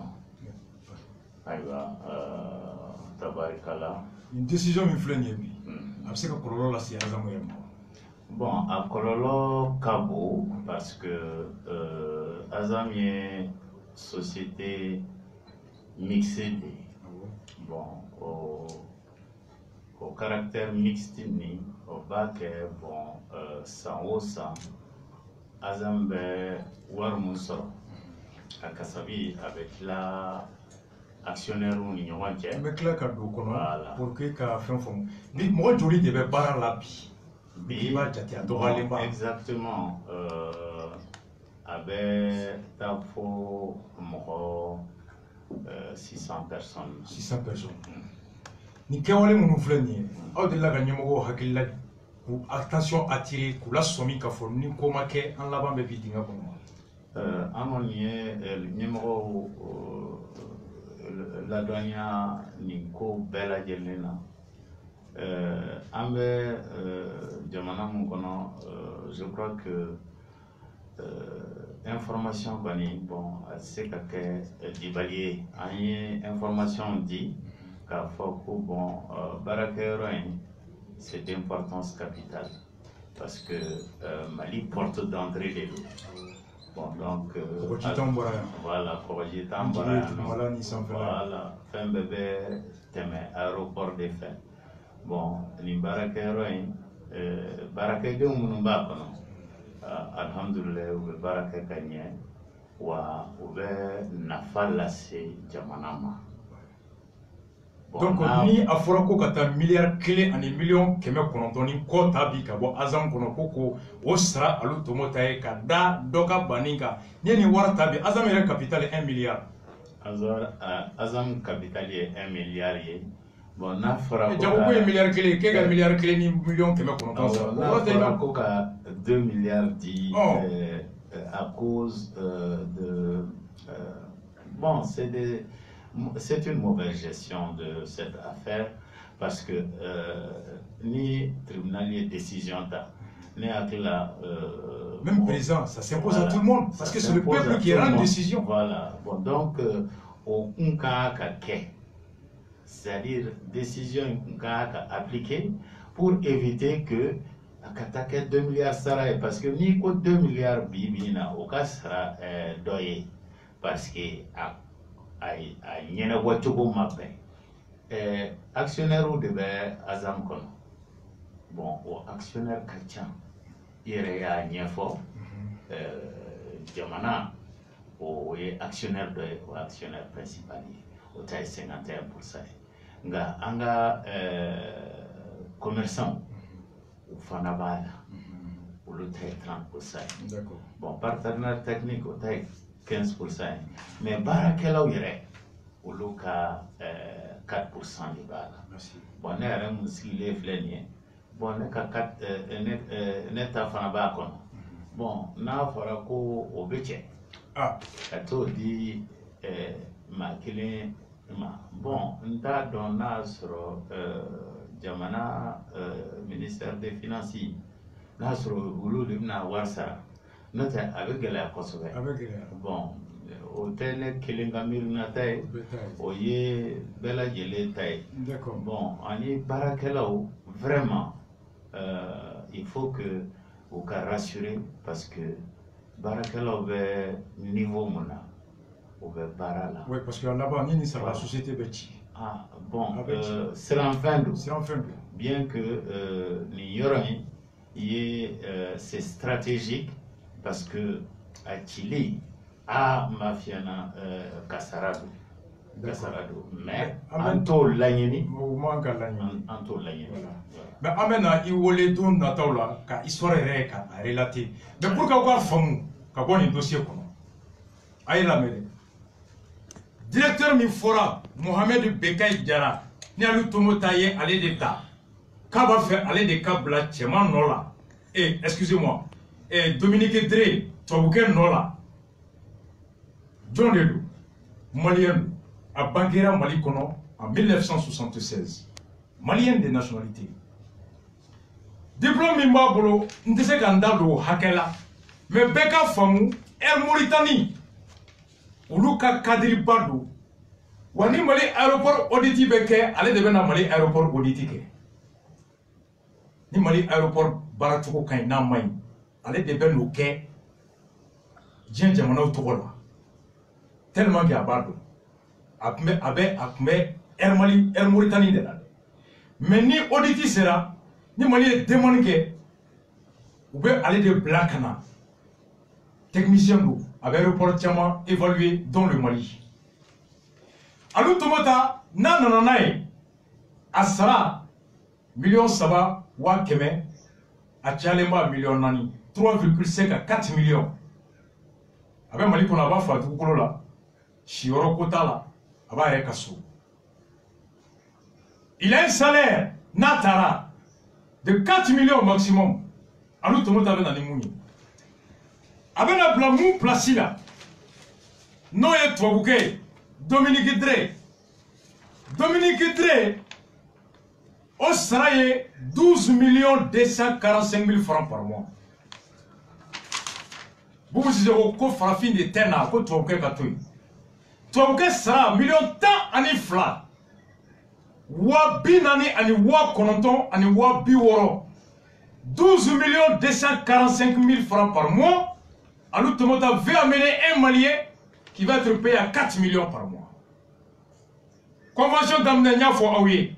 Une décision influente. Après que Kololo l'a signé à Zamkon. Bon, à Kololo Kabo, parce que Azam est société mixée. Bon, au caractère mixte ni au bac bon sans haut sans Azambe Warmusor à Kassabi avec la actionnaire ou Ninywanke. Mais clair qu'à do kono pour que ka fin fond. Ni mo joli de be bara la bi. Ba jati a dogale ba. Exactement. Avec Tafo mo 600 personnes. 600 personnes. Ni kewale munu flani. Aw de la ga nyemo hakilla pour attention attirer pour la somme ka fo ni ko make en laban be bidinga ko. Amonié le numéro la douanière Nico Bella Gelena. Ambe Jamana Munkono, je crois que information bon, c'est que Dibalier a une information dit qu'à Foko, bon, Barakeroin, c'est d'importance capitale parce que Mali porte d'entrée des lots. Bon, donc, voilà, voilà, fin bébé, thème, aéroport des fins. Bon, les barakeroin, baraké de Mounoumba, alhamdoulilah, ou baraké Kanye, ou Nafalase Jamanama. Donc, ni a fɔra ko ka taa miliyari 1 ani miliyɔn 900 ni kɔ ta bi ka bɔ Azam kɔnɔ ko o sara alu tomo ta ye ka da dɔ ka banni kan ni ye nin wari ta bi Azam yɛrɛ capital ye 1 milliard. Azam capital ye 1 milliard ye. Bon, n'a fɔra ko jago ko ye miliyari 1 k'e ka miliyari 1 ni miliyɔn 900 sara. N'a fɔra ko ka 2 milliards di à cause de bon, c'est une mauvaise gestion de cette affaire parce que ni tribunal ni décision ni même président, ça s'impose à tout le monde parce que c'est le peuple qui rend une décision. Voilà. Bon, donc au cas c'est-à-dire décision appliquée pour éviter que à 2 milliards sera parce que ni 2 milliards bibina au cas sera doyé parce que a nyene wachogo mabe actionnaire ou debe Azam kono bon o actionnaire kachan yere ya nyefo jamana o ye actionnaire de actionnaire principal o tay 51% nga anga commerçant ou fanabala ou le tay 30%. D'accord. Bon, partenaire technique o tay 15%, mais Barakela ou Luka 4% de bala. Bon, on a un muscle flénier. Bon, on a 4 neta fanabakon. Bon, na farako obeche. Ah, kato di makile ma. Bon, nta donna sur Jamana ministère des Finances. Na sur ulu limna warsara. Notre avec la Kosovo. Bon, au tel Kelingamir Natay, Oye Bella Geletaï. D'accord. Bon, on est Barakelao, vraiment, il faut que vous rassurez parce que Barakelao veut niveau mona, ou veut Barala. Oui, parce que là-bas, ni ça la société Betty. Ah, bon, c'est en fin de. C'est en fin de. Bien que l'ignorant, c'est stratégique. Parce que à Chili, à Mafiana Kasarado, mais Anto Lanyeni, Anto Lanyeni. Mais amena i wole don nataula ka histoire reka a relater. Mais pour ka quoi famu ka bon dossier kono. Ay la mele. Directeur mi fora Mohamed Bekay Diara ni alu tomo taye aller d'état. Ka va faire aller de kabla chema nola. Et excusez-moi. Et Dominique Dre, Tobouken Nola, John Ledo, Malien, à Banguera Malikono en 1976. Malien de nationalité. Diplôme Mimbabolo, n'était qu'un dado Hakela, mais Beka Famou, Air Mauritanie, Uluka Kadri Bado, Wani Mali aéroport Auditi Beke, allez devenir Mali aéroport Auditike. Ni Mali aéroport Baratuko Kaina Maï. Ale de bɛ n'o kɛ diɲɛ jamanaw tɔgɔ la tellement que a b'a dɔn a tun bɛ Air Mali, Air Mauritanie de là. Mais ni auditi sera, ni Mali est démonique, vous pouvez aller de Blakana. Technicien d'eau, avec un aéroport évalué dans le Mali. Alors, Tomota, nananaï, Asara, million Saba, Wakeme, à Tchalema, million Nani, 3,5 à 4 millions. Avec Mali, qu'on a pas fait tout là, Chioro Kotala, Aba Ekasso. Il a un salaire, Natara, de 4 millions maximum. Alors, Tomota, avec Nanimouni. Avec la blamou placida. Noé Twabouké, Dominique Drey. Dominique Drey, au Saraye, 12 245 000 francs par mois. Vous vous dites que Farafin de Tena, que Twabouké Katoui. Twabouké sera million temps ani fla. Wabinani ani Wakononton ani Wabiworo. 12 245 000 francs par mois. Alors, Tomota veut amener un Malien qui va être payé à 4 millions par mois. Convention d'Amnania faut aouiller.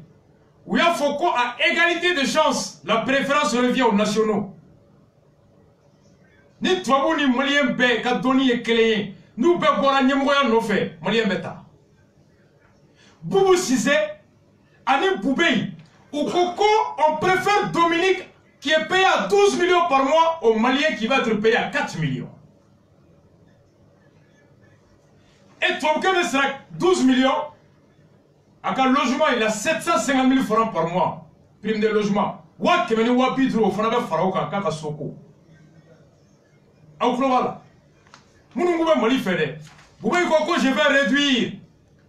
Où il faut qu'à égalité de chance, la préférence revient aux nationaux. Ni toi, ni Malien bé, Kadoni et Kéléen, nous bé Bora Nyemoya no fait, Malien bêta. Boubou Sissé, Ani Boubei, ou Koko, on préfère Dominique qui est payé à 12 millions par mois au Malien qui va être payé à 4 millions. Et toi, quand sera 12 millions, à quel logement il a 750 000 francs par mois. Prime de logement. Wa kemeni wa bidro, fana faraoka, kaka soko. Voilà. Mounoumou Mali fait. Vous voyez quoi, je vais réduire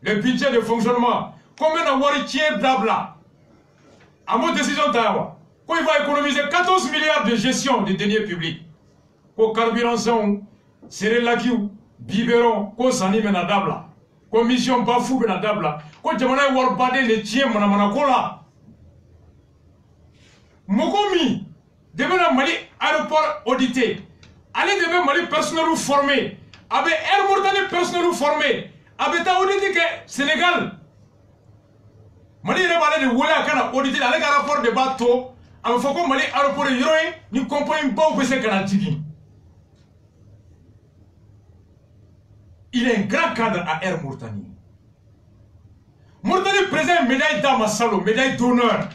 le budget de fonctionnement. Combien de wari tient blabla. À mon décision d'avoir. Quand il va économiser 14 milliards de gestion des deniers publics. Pour carburant, serrer la guiou. Biberon, ko sani mena dabla, commission bafou mena dabla, ko jamana warbade le tient mana kola. Mokomi, devait Mali aéroport audité, allez devait Mali personnel formé, avec Air Mauritanie personnel formé, avec ta audité que Sénégal. Mali rebalé de Wola Kana audité avec un rapport de bateau, avec Foko Mali aéroport de Yoé, ni compagnie pas où c'est Kanatiki. Il est un grand cadre à Air Mauritanie. Mauritanie présente une médaille d'âme à Salo, médaille d'honneur.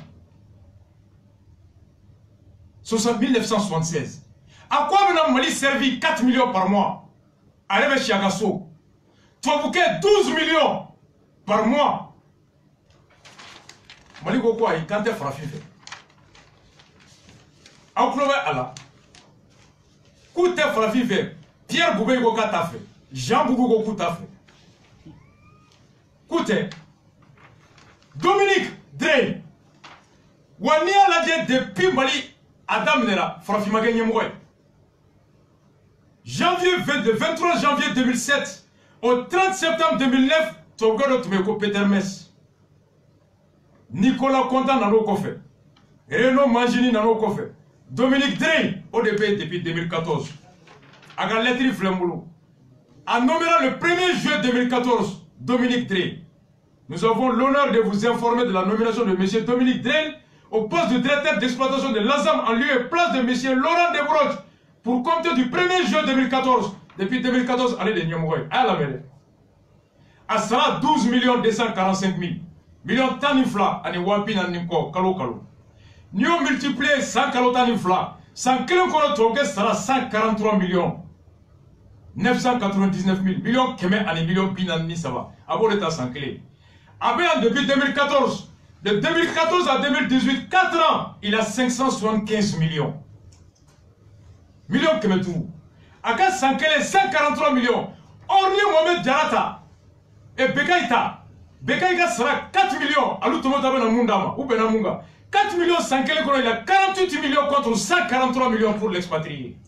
1976. À quoi maintenant Mali servi 4 millions par mois? Arrive chez Agasso. Twabouké 12 millions par mois. Mali quoi il quand est frappé. En clové à la. Coûte frappé. Pierre Boubé Goka t'a fait. Jean Boubou Goku t'a fait. Écoutez, Dominique Drey, Wania l'a dit depuis Mali, Adam Nera, Frafima Gagnemoué. Le 23 janvier 2007, au 30 septembre 2009, Togo Tumeko Petermes, Nicolas Contant Nano Kofé, Renaud Mangini Nano Kofé, Dominique Drey, ODP depuis 2014, Aga Letri Flemboulou. En nommant le 1er juillet 2014, Dominique Drey, nous avons l'honneur de vous informer de la nomination de M. Dominique Drey au poste de directeur d'exploitation de l'ASAM en lieu et place de M. Laurent Desbroches pour compter du 1er juillet 2014, depuis 2014, année de Niamoué, à la mêlée. À cela, 12 245 000. Millions tanifla, ani wapin animko, kalo kalo. Nous avons multiplié 100 kalo tanifla, 100 kilo kono toke sera 143 millions. 999 000 millions keme ani millions binani ça va. Abo l'état sans clé. Abel depuis 2014, de 2014 à 2018, 4 ans, il a 575 millions. Millions keme tout. Aka sans clé 143 millions. Orni Mohamed Diarata et Bekaïta. Bekaïta sera 4 millions. Alou Tomota Bena Mundama ou Benamunga. 4 millions sans clé il a 48 millions contre 143 millions pour l'expatrier.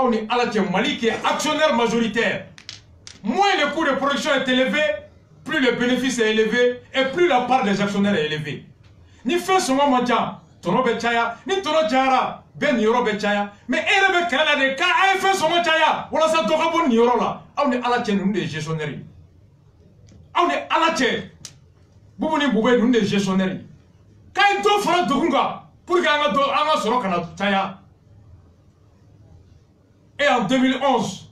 On est à la Mali qui est actionnaire majoritaire. Moins le coût de production est élevé, plus le bénéfice est élevé et plus la part des actionnaires est élevée. Ni fait son moment, tono bechaya, ni tono jara, ben yoro bechaya, mais erebe kala de ka ay fait son moment, voilà ça doka bon yoro là. On est à la tienne des gestionnaires. On est à la tête. Vous venez vous nous des gestionnaires. Quand ils doivent faire de Hunga, pour qu'il y ait un solo Kanataya. Et en 2011,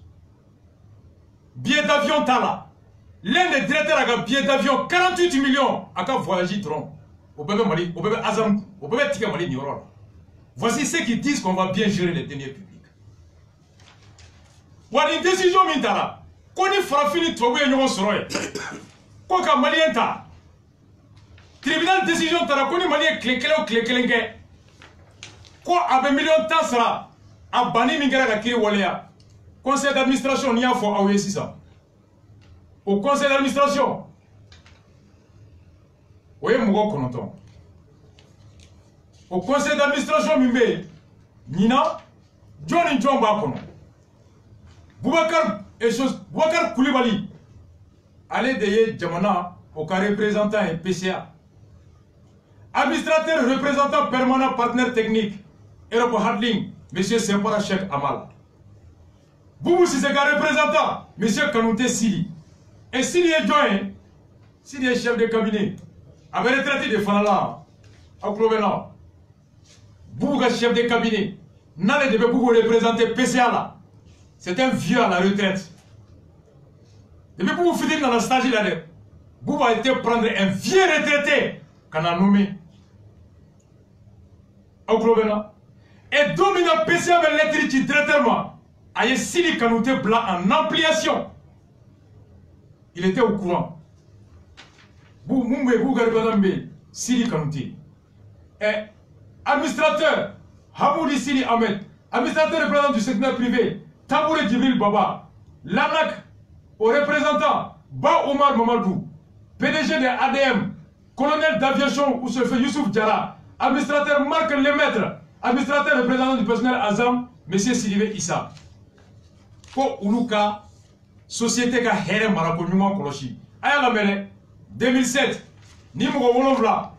billet d'avion Tala. L'un des directeurs a un billet d'avion 48 millions à voyager trop. Au bébé Mali, au bébé Azam, au bébé Tika Mali Nioro. Voici ceux qui disent qu'on va bien gérer les deniers publics. Ou une décision Mintala. Qu'on y fera finir de trouver un soroy. Quoi qu'un Malien ta. Tribunal décision tara qu'on y Malien clé. Quoi avec millions de temps sera. A banni Mingara Kiri Walea. Conseil d'administration n'y a pas à oublier ça. Au conseil d'administration. Oui, mon gars, au conseil d'administration, Mimbe, Nina, Johnny John Bakono, Boubacar Koulibaly, allez de Djamana, au cas représentant et PCA. Administrateur, représentant permanent, partenaire technique, Europe Handling, M. Sempara Cheikh Amal. Boubou Sisseka, représentant, M. Kanouté Sili. Et Sili est joint, Sili est chef de cabinet. Avec retraité de Fanala, à Clovena, Bouga chef de cabinet, n'allez de Boubou représenter PCA là. C'est un vieux à la retraite. Depuis Boubou finir dans la stage là, Boubou a été prendre un vieux retraité qu'on a nommé. À Clovena. Et dominant PCA avec l'électricité directement, a eu Sili Kanouté Blanc en ampliation. Il était au courant. Sili Kanouté. Et administrateur, Hamoudi Sili Ahmed, administrateur représentant du secteur privé, Tabouré Djibril Baba, l'ANAC au représentant, Ba Omar Mamadou, PDG de ADM, colonel d'aviation Oussefé Youssouf Diara, administrateur Marc Lemaître, administrateur représentant du personnel Azam, M. Sidibé Issa. Ko Uluka, société ka Here Marako Nyuman Koloshi. Aya la mele. 2007, ni moko wolonvla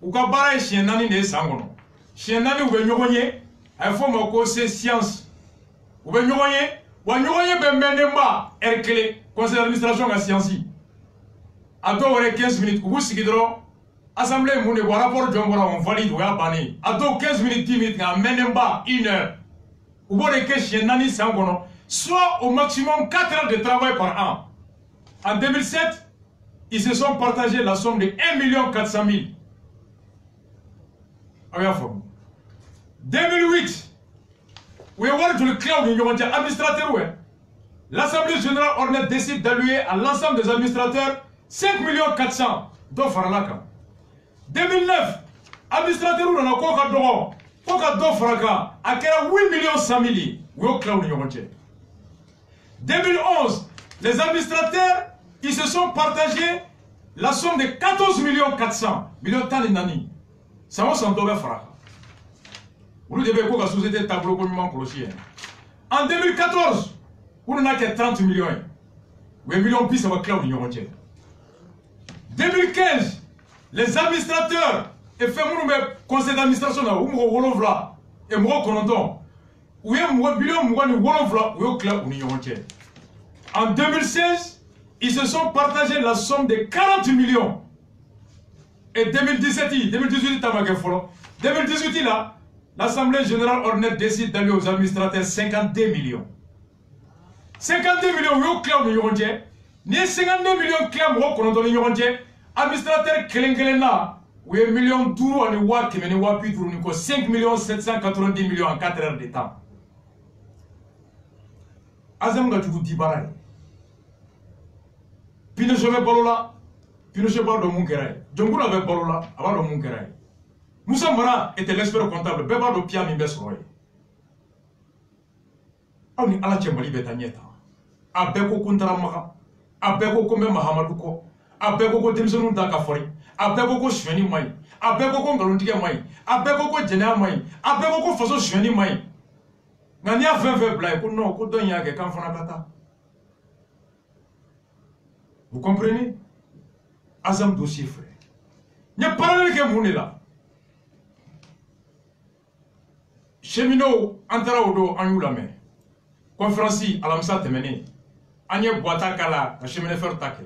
ou ka bara e chien nani ne sangono. Chien nani ou be nyogonye, ay fo mako c'est science. Ou be nyogonye, wa nyogonye be menemba erkele conseil d'administration ga science. Ado wore 15 minutes ou sigidro assemblée mune bo rapport jongora on valide ou ya bani. Ado 15 minutes 10 minutes ga menemba 1 heure. Ou bo de ke chien nani sangono, soit au maximum 4 heures de travail par an. En 2007, ils se sont partagés la somme de 1 400 000. 2008, l'Assemblée générale ordinaire décide d'allouer à l'ensemble des administrateurs 5 400 000 faralaka. 2009, administrateur ou n'a pas de faraka, à 8 100 000. 2011, les administrateurs ils se sont partagés la somme de 14 400 000 Talinani. Ça va s'en donner frère. Vous devez quoi la société tableau comme en 2014, vous n'avez que 30 millions. 8 millions plus ça va clair l'Union entière. 2015, les administrateurs et fait mon conseil d'administration là, ou mon Wolovla et mon Kononton, ou un million de Wolovla ou clair l'Union entière. En 2016, ils se sont partagés la somme de 40 millions. Et 2018, là, l'Assemblée générale ordinaire décide d'aller aux administrateurs 52 millions. 52 millions, oui, clair, nous y ni 52 millions, clair, nous y administrateur Kelengelena, oui, 1 million d'euros, on est 5 790 millions en 4 heures de temps. Azam Gatou dit pareil. Pinochet veut Balola, Pinochet parle de Munkeray. Djongou avait Balola, avant de Munkeray. Moussa Mara était l'expert comptable, Beba de Pia Mimbesroy. On est à la Tchembali Betanieta. Abeko Kuntaramaka, Abeko Kome Mahamadouko, Abeko Demsonou Dakafori, Abeko Shveni Mai, Abeko Galundia Mai, Abeko Jena Mai, Abeko Faso Shveni Mai. Nania 20 blagues, non, Kodonya, Kamfanakata. Vous comprenez? Azam dossier frère. Il y a parallèle que vous là. Cheminot, Antara Odo, Anyou la mer. Conférencier, Alamsa Temene. Agnès Boata Kala, la cheminée faire taquer.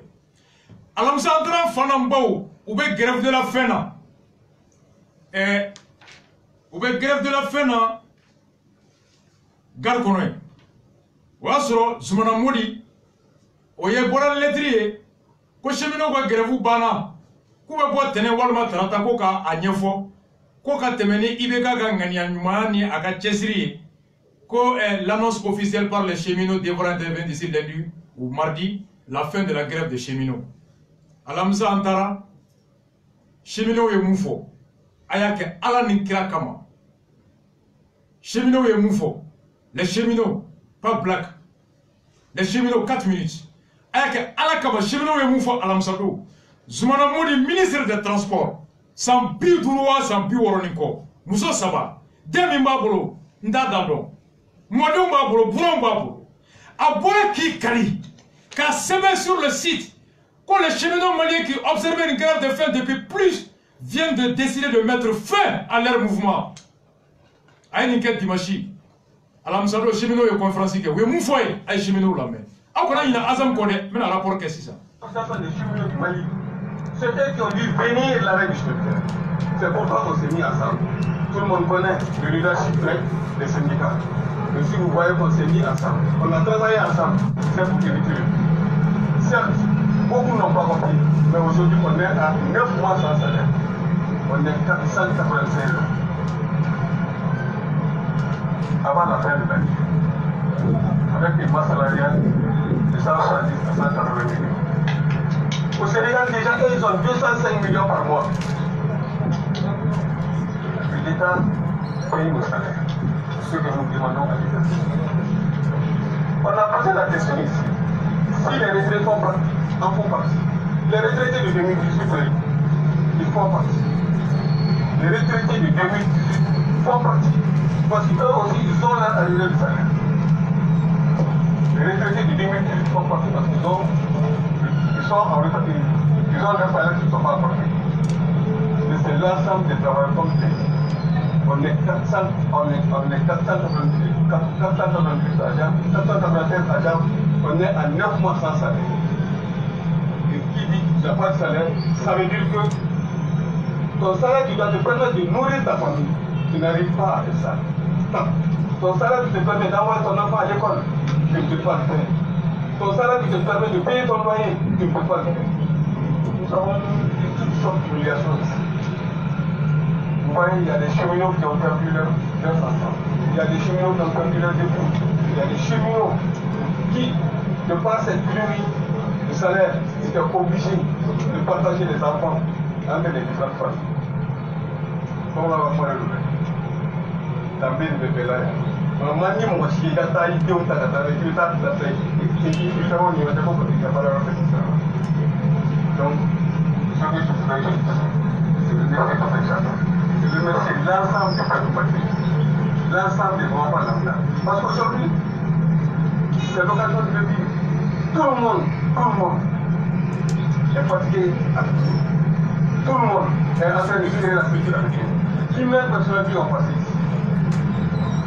alamisa antara fanambaw ou be grève de la faim na ou be grève de la faim na gar kono ye o y'a sɔrɔ Zumana Modi o ye bɔra lettre ye ko cheminot ka grève banna k'u bɛ bɔ tɛnɛ walima tarata ko ka a ɲɛfɔ ko ka tɛmɛ ni IBK ka ŋaniya ɲuman ni a ka cɛsiri ye ko l'annonce officielle par les cheminots devra intervenir d'ici lundi ou mardi la fin de la grève des cheminots. Alamisa an taara cheminots ye mun fɔ a y'a kɛ Ala ni kira kama. Cheminots ye mun fɔ les cheminots pas black les cheminots 4 minutes a y'a kɛ Ala kama cheminots ye mun fɔ alamisa don Zumana Modi ministre des transports san 50 wa san 60 ni kɔ muso 3 den min b'a bolo n t'a da dɔn mɔdenw b'a bolo buranw b'a bolo a bɔra k'i kari k'a sɛbɛn sur le site que les cheminots maliens qui observaient une grève de faim depuis plus viennent de décider de mettre fin à leur mouvement. A ye nin kɛ dimanche alamisa don cheminots ye conférence kɛ u ye mun fɔ ye a ye cheminots lamɛn aw kana ɲinɛ Azam kɔ dɛ n bɛna rapport kɛ sisan. C'est eux qui ont dû venir l'arrêt du chemin. C'est pourquoi on s'est mis ensemble. Tout le monde connaît le leadership des syndicats. Mais si vous voyez qu'on s'est mis ensemble, on a travaillé ensemble, c'est pour éviter. Certes, beaucoup n'ont pas compris, mais aujourd'hui on est à 9 mois sans salaire. On est 485 euros. Avant la fin de l'année. Avec une masse salariale de 170 à 180 millions. Au Sénégal, déjà, eux, ils ont 205 millions par mois. L'État paye nos salaires. Ce que nous demandons à l'État. On a posé la question ici. Si les retraités en font partie, les retraités de 2018, ils font partie. Les retraités de 2018 font partie. Parce qu'eux aussi, ils ont là à l'heure du salaire. Les retraités de 2018 font partie parce qu'ils ont en retard, ils ont des salaires qui ne sont pas apportés. Mais c'est l'ensemble des travailleurs complets. On est 496 agents, on est à 9 mois sans salaire. Et qui dit qu'il n'y a pas de salaire, ça veut dire que ton salaire qui doit te permettre de nourrir ta famille, tu n'arrives pas à faire ça. Ton salaire qui te permet d'envoyer ton enfant à l'école, tu ne peux pas le faire. Ton salaire qui te permet de payer ton loyer, tu ne peux pas le faire. Nous avons toutes sortes d'humiliations ici. Vous voyez, il y a des cheminots qui ont perdu leurs enfants. Il y a des cheminots qui ont perdu leurs époux. Il y a des cheminots qui, de par cette pénurie de salaire, étaient obligés de partager les enfants entre les différentes familles. Comment on va faire le même? Dans le bébé là. Mani mo shi da ta yi kyau ta da ki ta da sai ki ta wani wanda ko ka ga fara da ki donc ce que je voudrais dire c'est de dire que ça je remercie l'ensemble du peuple patriotique l'ensemble des grands parlementaires parce qu'aujourd'hui c'est l'occasion de le dire tout le monde est fatigué tout le monde est en train de gérer la structure africaine qui même personnellement ont passé ici.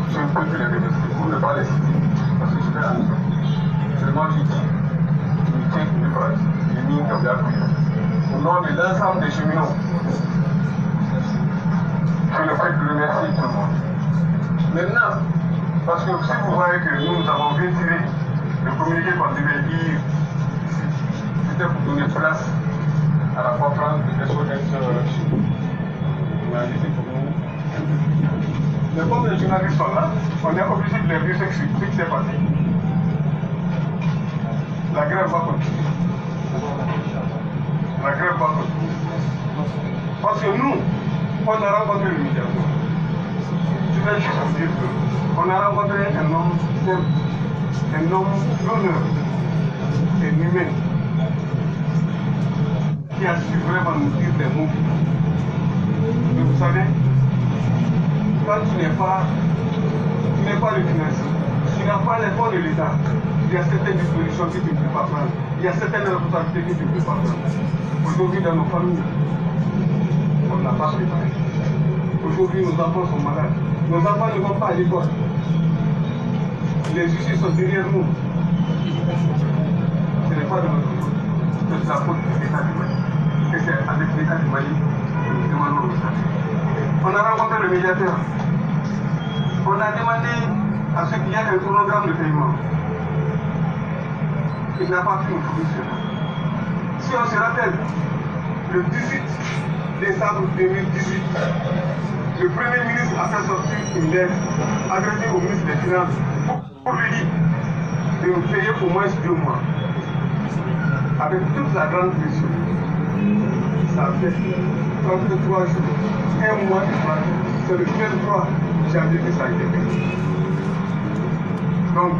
Je ne peux plus les remercier, vous ne pas les citer, parce que je fais la mission. Seulement je dis, unité de base, les mines comme l'appui, au nom de l'ensemble des cheminots, je ne fais que remercier tout le monde. Maintenant, parce que si vous voyez que nous avons ventilé le communiqué qu'on devait dire ici, c'était pour donner place à la conférence de SOS. On a dit pour nous. Mais comme les journalistes sont là, on est obligé de les dire ce qui s'est passé. La grève va continuer. La grève va continuer. Parce que nous, on a rencontré le médiateur. Je vais juste vous dire qu'on a rencontré un homme d'honneur, un humain, qui a su vraiment nous dire des mots. Mais vous savez, quand tu n'es pas le financier, tu n'as pas les fonds de l'État, il y a certaines dispositions que tu ne peux pas prendre, il y a certaines responsabilités que tu ne peux pas prendre. Aujourd'hui, dans nos familles, on n'a pas préparé. Aujourd'hui, nos enfants sont malades. Nos enfants ne vont pas à l'école. Les justices sont derrière nous. Ce n'est pas de notre faute. c'est de la faute de l'État du Mali. Et c'est avec l'État du Mali que nous demandons le statut. On a rencontré le médiateur. On a demandé à ce qu'il y ait un chronogramme de paiement. Il n'a pas pu nous fournir cela. Si on se rappelle, le 18 décembre 2018, le Premier ministre a fait sortir une lettre adressée au ministre des Finances pour lui dire de nous payer au moins 2 mois. Avec toute la grande pression. Ça a fait 33 jours, 1 mois et 3 jours. C'est le 23 janvier que ça a été fait. Donc,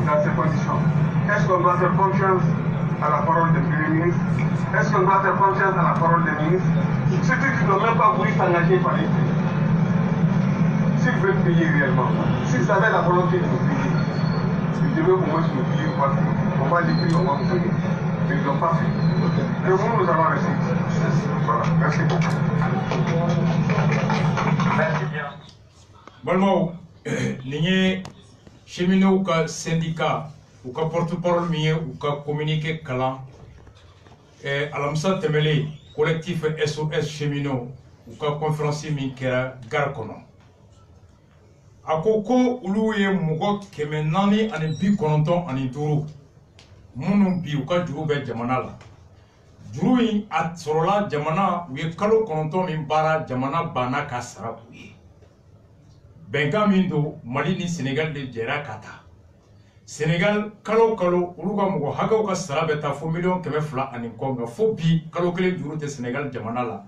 dans ces conditions, est-ce qu'on doit faire confiance à la parole du Premier ministre? Est-ce qu'on doit faire confiance à la parole des ministres? Ceux qui n'ont même pas voulu s'engager par les prix. S'ils veulent payer réellement, s'ils avaient la volonté de nous payer, ils devaient au moins nous payer parce qu'on va les prix, on va vous payer. Mais ils n'ont pas fait. Et nous allons rester. Voilà, merci beaucoup. Merci bien. Balmao, les cheminots ou syndicats ou porte-parole ou communiqué calant et alamsa temele collectif SOS cheminot ou conférence minkera garkono akoko uluye mugo kemenani ani bi kononton ani duru munum bi u ka juru be jamana la juru yi atsorola jamana u ye kalo kononton min bara jamana bana ka sara u ye benga min do Mali ni Sénégal de jera kata Sénégal kalo kalo uluga mugo hagaw ka sara beta fo million keme fula ani konga fo bi kalo kele juru te Sénégal jamana la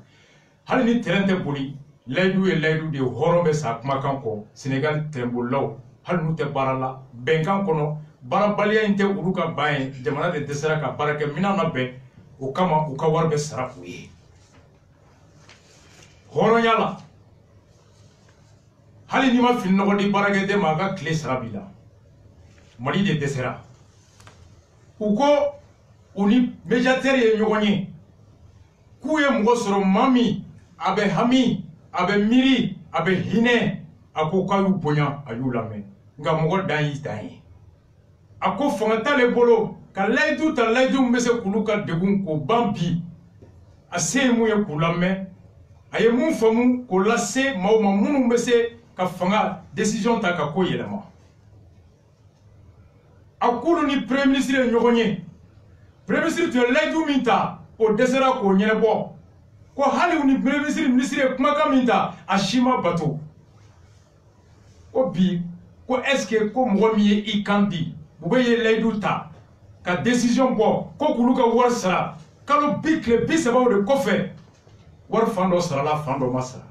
hali ni terrain te boli laydu e laydu de horobe sa kuma kan ko Sénégal trembolaw hali nu te barala bengan kono barabaliya inte uluga baye jamana de desera ka barake minana be o kama u ka warbe sara fu ye horo yala hali ni ma fin no di barake de maga kle sarabila Mali de desera uko uni médiateur ye ñogoñe ku ye mugo soro mami abe hami abe miri abe hine ako kayu bonya ayu lame nga mugo danyi danyi ako fangata le bolo ka laydu ta laydu mbese kuluka degun ko bambi ase mu ye kulame aye mun famu ko lasse mawma munu mbese ka fanga décision ta ka ko yelema akulu ni Premier ministre ñogoñe Premier ministre to laydu minta o desera ko ñenebo ko hali ni Premier ministre kuma ka minta ashima bato ko bi ko est-ce que ko mo mi e kandi bu be ye laydu ta ka décision bo ko kulu ka war sara kalo bikle bi sababu de kofe war fando sara la fando masara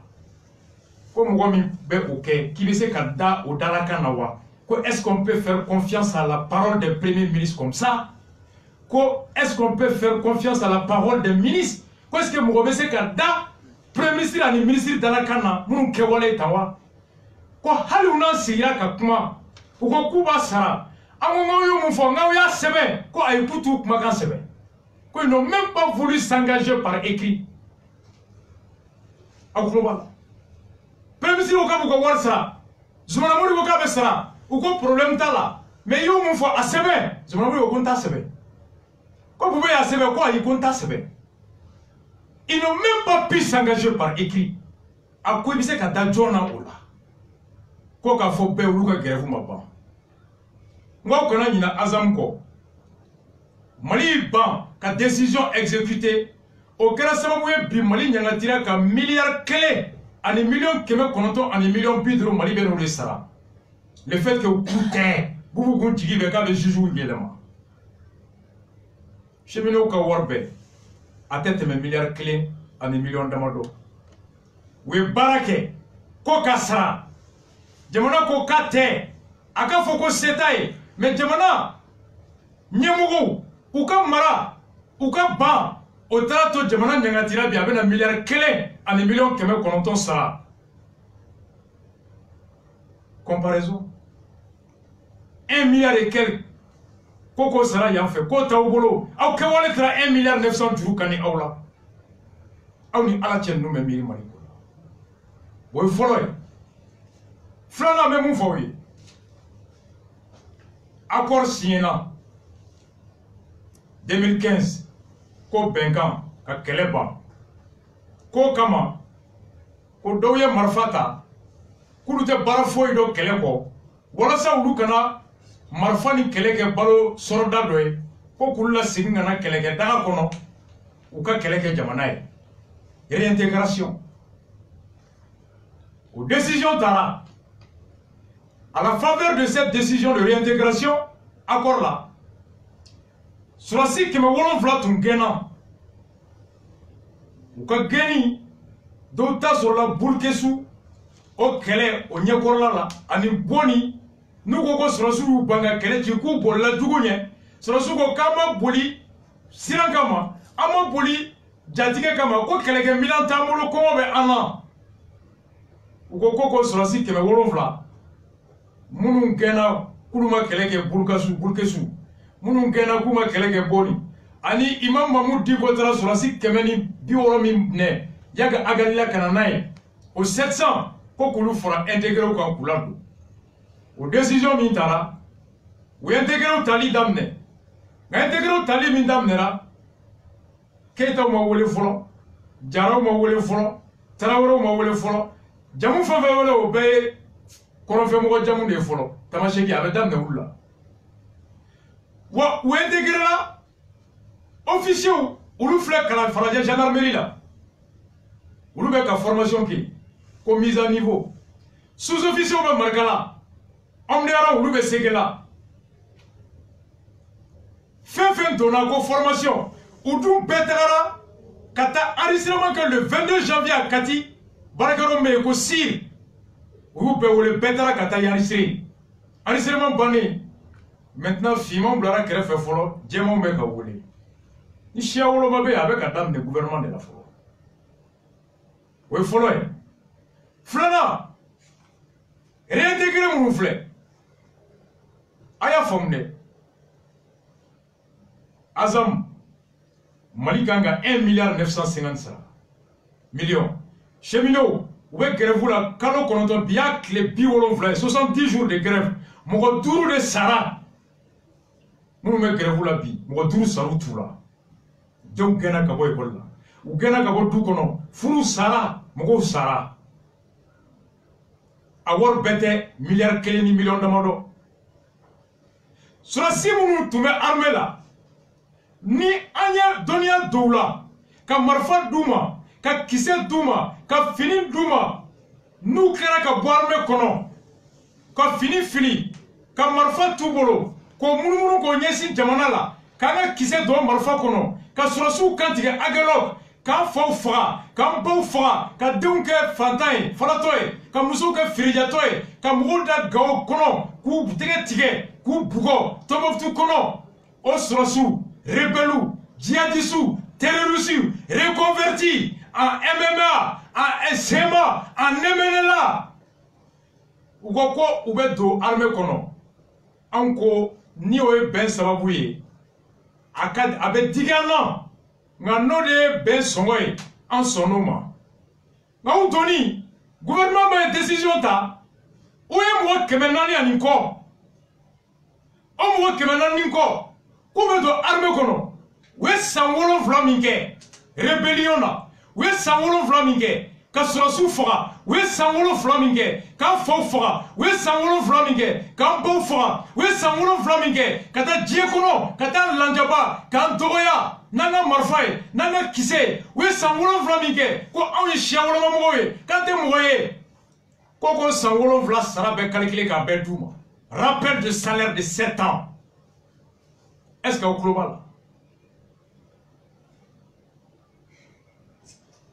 ko mo mi be oké ki be se ka da o dalaka na wa. Est-ce qu'on peut faire confiance à la parole des premiers ministres comme ça? Est-ce qu'on peut faire confiance à la parole des ministres? Est-ce que vous avez da premier ministre et le ministre de la Kana, nous kewale tawa? Haluna siya ka kuma, uko kuba sara, amongo mufo ya sebe, ay putu kuma kan sebe. Ils n'ont même pas voulu s'engager par écrit. Akroba. Premier ministre uka buko warsa, zumana muri uka besara. Ou quoi problème ta là mais yo mon foi asebe je m'en vais au compte asebe quoi vous voyez asebe quoi il compte asebe ils n'ont même pas pu s'engager par écrit à quoi il s'est qu'à d'ajona ola quoi qu'a faut be ou ka grève ma ba moi qu'on a une azam ko Mali ban ka décision exécutée au grand sababu bi Mali nyanga tira ka milliard clé ani million keme kononto ani million bidro Mali be no le sara. Le fait que vous coûtez, vous continuez avec le juge ou l'élément. Chez nous, au Warbe, à tête de milliards clés, à des millions d'amado. Oui, barake, kokasra, demana kokate, aka foko setaye, mais demana, nyemugu, uka mara, uka ban, au trato demana nyangatira bi avec un milliard clés, à des millions qui me connaissent ça. Comparaison. 1 milliard et quelques. Koko sera yan fait. Kota obolo. Aw kewale tra 1 milliard 900 juru kani awla. Aw ni ala tien no me miri mari ko. Boy folo e. Flana me mun fo yi. Accord signé là. 2015 ko bɛnkan ka kɛlɛ ban ko kama ko dɔw ye marifa ta k'olu tɛ baara foyi dɔn kɛlɛ kɔ walasa olu kana marifa ni kɛlɛ kɛ balo sɔrɔda dɔ ye ko k'olu lasegin kana kɛlɛkɛ daga kɔnɔ u ka kɛlɛ kɛ jamana ye réintégration o décision tara à la faveur de cette décision de réintégration accord là Surasi 700 tun gɛnna u ka gɛnni dɔw ta sɔrɔla Burkessu o kɛlɛ o ɲɛkɔrɔla la ani Boni n'u ko ko Surasiw y'u ban ka kɛlɛ ci k'u bolila jugu ɲɛ Surasiw ko k'an ma boli siran kama an ma boli jatigɛ kama ko kɛlɛkɛ minɛn t'an bolo kɔngɔ bɛ an na u ko Surasi 700 minnu gɛnna k'olu ma kɛlɛ kɛ Burkessu minnu gɛnna k'u ma kɛlɛ kɛ Boni ani Imam Mahmud Diko taara Surasi 160 min minɛ yaga Agadila kana n'a ye o 700 ko k'olu fara intégré u kan k'u ladon o décision min taara u ye intégré tali daminɛ nka intégré tali min daminɛra Keitaw ma wele fɔlɔ Jaraw ma wele fɔlɔ Tarawelew ma wele fɔlɔ jamu fɛn fɛn wele o bɛɛ ye kɔrɔnfɛmɔgɔ jamu de ye fɔlɔ Tamaseki a bɛ daminɛ olu la wa u intégré la officiers olu filɛ kalan Falajɛ gendarmerie la olu bɛ ka formation kɛ ko mise à niveau sous-officiers bɛ Marika la homme de rang olu bɛ Sege la fɛn fɛn donna ko formation u dun bɛɛ tagara ka taa enregistrement kɛ le 22 janvier à Kati baarakɛyɔrɔ min bɛ yen ko SIR u y'u bɛɛ wele bɛɛ taara ka taa enregistrer enregistrement bannen maintenant finmanw bilara kɛrɛfɛ fɔlɔ jɛmanw bɛ ka wele ni siya woloma bɛ yen a bɛ ka daminɛ gouvernement de la fɔlɔ o ye fɔlɔ ye filanan réintégré minnu filɛ a y'a faamu dɛ Azam Mali kan ka 1 milliard 950 sara millions cheminots u bɛ grève la kalo 9 bi y'a tile 70 ye 70 jours de grève mɔgɔ 5 de sara minnu bɛ grève la bi mɔgɔ 5 sara t'u la denw gɛnna ka bɔ école la u gɛnna ka bɔ du kɔnɔ furu sara mɔgɔw sara a wari bɛɛ tɛ miliyari 1 ni miliyɔn damadɔ Surasi minnu tun bɛ armée la ni an ye dɔnniya dɔw la ka marifa d'u ma ka kisɛ d'u ma ka fini d'u ma n'u kɛra ka bɔ armée kɔnɔ ka fini fili ka marifa t'u bolo k'o munumunu k'o ɲɛsin jamana la k'an ka kisɛ don marifa kɔnɔ ka Surasiw kantigɛ agɛlɔg k'an faw faga k'an baw faga ka denw kɛ fantan ye falatɔ ye ka musow kɛ firijatɔ ye ka mɔgɔw da gawo kɔnɔ k'u tɛgɛ tigɛ k'u bugɔ Tombouctou kɔnɔ o Surasiw rebelles, djihadistes, terroristes, reconvertis en MMA, en SMA, en MNLA. Ou quoi ou bien do armée kono. Anko ni oye ben sababu ye. Akad abe digana. Nga no de ben songoye en sonoma. Nga ou doni gouvernement ba décision ta. Oye mo kemenani aninko. O mo kemenani nko. Combien de armées kono? Où est Samuel Flamingue? Rébellion là. Où est Samuel Flamingue? Ka Surasiw faga. Où est Samuel Flamingue? Ka faw faga. Où est Samuel Flamingue? Ka baw faga. Où est Samuel Flamingue? Ka taa diɲɛ kɔnɔ, ka taa lanjaba, k'an dɔgɔya, n'an ka marifa ye, n'an ka kisɛ. Où est Samuel Flamingue? Ko anw ye siya woloma mɔgɔw ye, k'an tɛ mɔgɔ ye. Ko san 7 sara bɛ calculer k'a bɛɛ d'u ma. Rappel de salaire de 7 ans. Est-ce que vous global?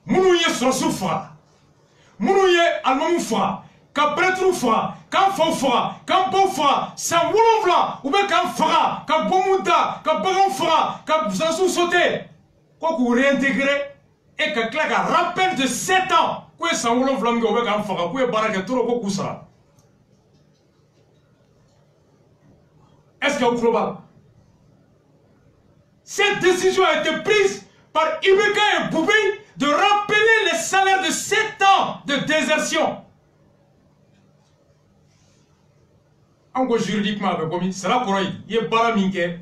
Mounou ye Surasiw faga, mounou ye Alimamu faga, ka prêtre faga, k'an faw faga, k'an baw faga, san 7 ou bien k'an faga, ka bombu ta, ka baganw faga, ka Surasiw sauter, ko k'u réintégrer et ka tila ka rappel de 7 ans, ko ye san 7 min kɛ u bɛ k'an faga, k'u ye baara kɛ trop ko k'u sara. Est-ce que vous global? Cette décision a été prise par Ibeka et Boubé de rappeler les salaires de 7 ans de désertion. En gros, juridiquement, c'est la Corée. Il y a Baraminke,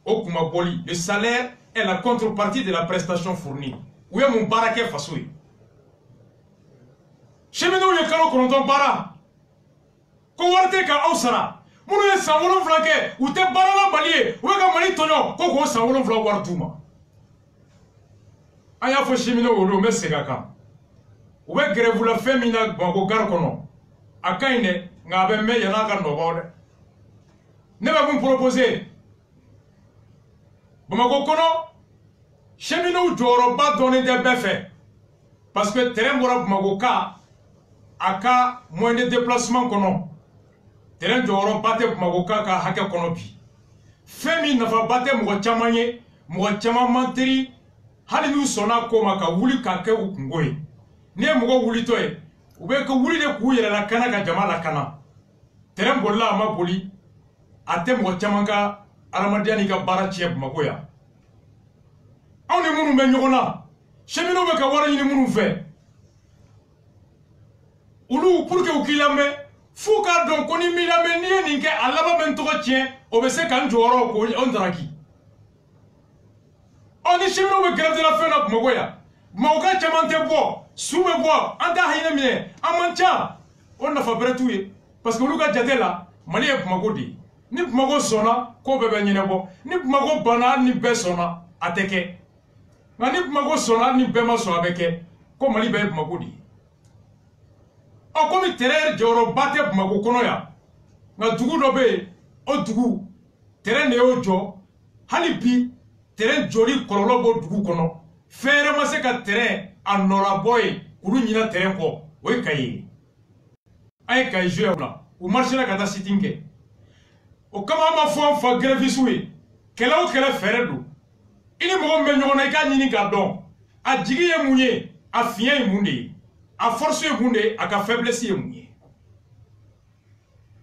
au Kumaboli, le salaire est la contrepartie de la prestation fournie. Où est mon baraké fasoui? Cheminot ye kalo kononton bara. Ko warte ka ausara. Munu ye sanwolon flake, ou te barala maliye, ou ka mali tonyo, ko sanwolon fla wartuma. Aya fo cheminot odo me segaka. Ou be grève la femina bango gar kono. Akaine ngabe me yana ka nobode. Ne va vous proposer. Bamako kono cheminot joro ba donner des beffets. Parce que terrain bora Bamako ka aka moins de déplacement kono. Terrain joro bate Bamako ka hake kono bi. Femi nafa bate mo chamanye, mo chama manteri, hali nu sona koma ka wuli ka ke ngoy. Ne mo wuli toy, ube ko wuli de ku yere la kana ka jama la kana. Terrain bolla ma boli, ate mo chamanga aramadiani ka bara cheb makoya. On est munu men yona. Cheminot be ka wara ni munu fe. Ulu pour que ukilame fuka don koni milame ni ninke alaba ben to tien obese kan joro ko on draki. On est cheminot be grave de la fin na makoya. Mauka chamante bo, soube bo, anda hayna mine, amancha. On na fa bretuye parce que luka jatela mali e magodi. Ni mago sona ko bebe nyine bo, ni mago bana ni be sona ateke. Nani mago sona ni bema so abeke ko mali be magodi. O komi terer joro bate mago kono ya. Na dugu do be o dugu terrain ne ojo hali bi terrain joli kololo bo dugu kono. Fere ma se ka terrain anora boy kuru nyina terrain ko o kayi. Ay kay jouer là ou marcher la kata sitinge. O kama ma fo fa grève suwe. Kela o kela fere do. Il mo me nyona ka nyini ka don. A jigi ye munye, a fien ye munde. A force ye munde, a ka faiblesse ye munye.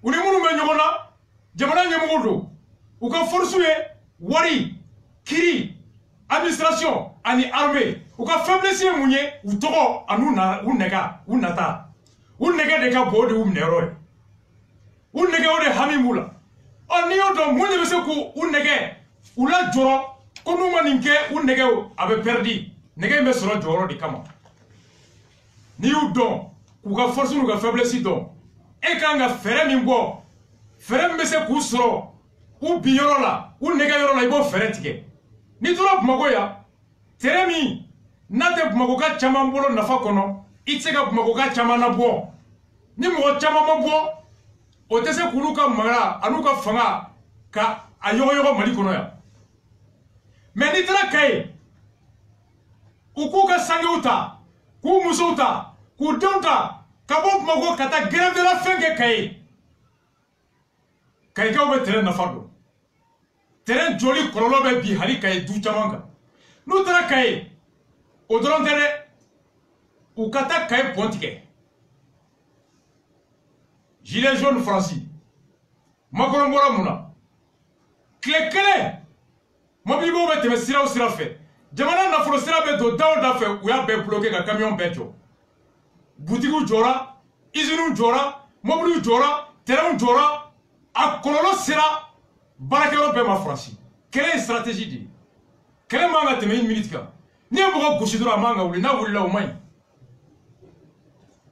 Uni munu me nyona jamana nyemo do. U ka force ye wari, kiri, administration, ani armée. U ka faiblesse ye munye, u togo anuna unega, unata. Unega de ka bode umnero. Unega ode hamimula. On y a donc moins de ce que vous n'avez ou la joro, comme nous maniquez ou n'avez avait perdu. N'avez pas sur le joro de Kama. Ni ou donc, ou la force ou la faiblesse donc. Et quand on a fait un imbo, faire un message pour soro, ou biorola, ou n'avez pas le bon faire tige. Ni tout le magoya, teremi, n'ate magoka chamambolo na fakono, itsega magoka chamana bo. Ni mo chamama bo. Otese kuluka mara anuka fanga ka ayoyo mali kono ya. Mais ni tra kay ukuka sangeuta ku musouta ku donta kabo mago kata grève de la faim ke kay ka obe terrain na fardo terrain joli kololo be bi hali kay du chamanga nu tra kay odron tere ukata kay pontike. Gilet jaune Francis. Macron Mora Mouna. Clé. Mobibo bete me sira ou sira fait. Jamana na folo sira beto dawo da fait ou ya be bloqué ka camion beto. Boutique jora, izinu jora, mobile jora, terrain jora, a kololo sira barakelo be ma Francis. Quelle est stratégie dit? Quelle est manga teme une minute ka? Ni bo ko shidura manga wuli na wuli la o mai.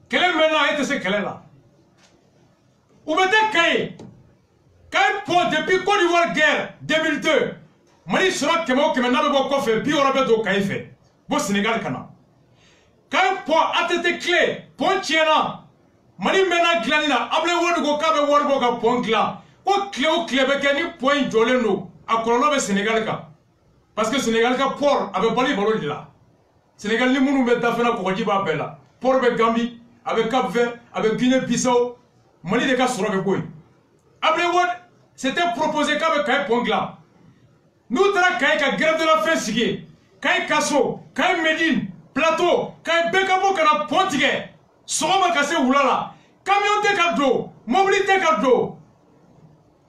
Quelle est maintenant était ce quelle est là? Ou mettez Kaye. Kaye pour depuis Côte d'Ivoire guerre 2002. Mali sera kemo keme na be ko fe bi ora be do Kaye fait. Bo Sénégal kana. Kaye pour atete clé pour tiena. Mali mena glanina able wonu go ka be wor go ka pon gla. Ko clé o clé be keni point joleno akololo be Sénégal ka. Parce que Sénégal ka port avec bali balo là. Sénégal ni munu be dafena ko jiba bela. Port be Gambie avec Cap-Vert avec Guinée-Bissau. Mali de cas sur le boy. Ablewood, c'était proposé comme Kaye Pongla. Nous tra Kaye ka grève de la faim sigé. Kaye Kasso, Kaye Medine, Plateau, Kaye Bekabo kana Pontige. Soroma kase oulala. Camion te kaddo, mobilité kaddo.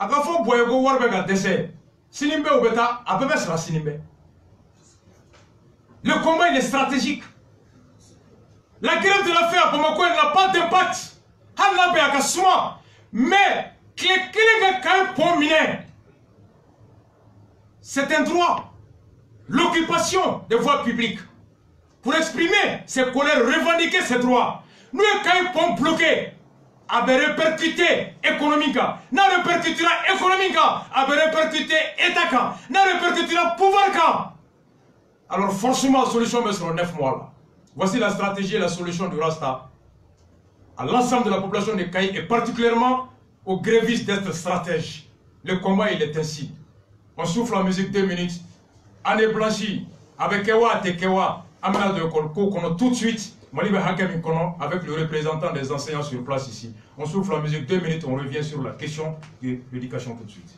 Akafo boyego warbe ka dessert. Sinimbe obeta, abebe sera Sinimbe. Le combat il est stratégique. La grève de la faim à Bamako n'a pas d'impact. Mais, c'est un droit. L'occupation des voies publiques. Pour exprimer ses colères, revendiquer ses droits. Nous, quand ils bloquer, à répercuter économique, n'a répercutera économique, à répercuter état, n'a répercutera pouvoir. Alors forcément, la solution mais sur 9 mois là. Voici la stratégie et la solution du Rasta à l'ensemble de la population de Caï et particulièrement aux grévistes d'être stratège. Le combat il est ainsi. On souffle la musique 2 minutes. Année blanchie avec Kewa et Kewa, Amina de Kolko, qu'on a tout de suite. Avec le représentant des enseignants sur place ici. On souffle la musique 2 minutes, on revient sur la question de l'éducation tout de suite.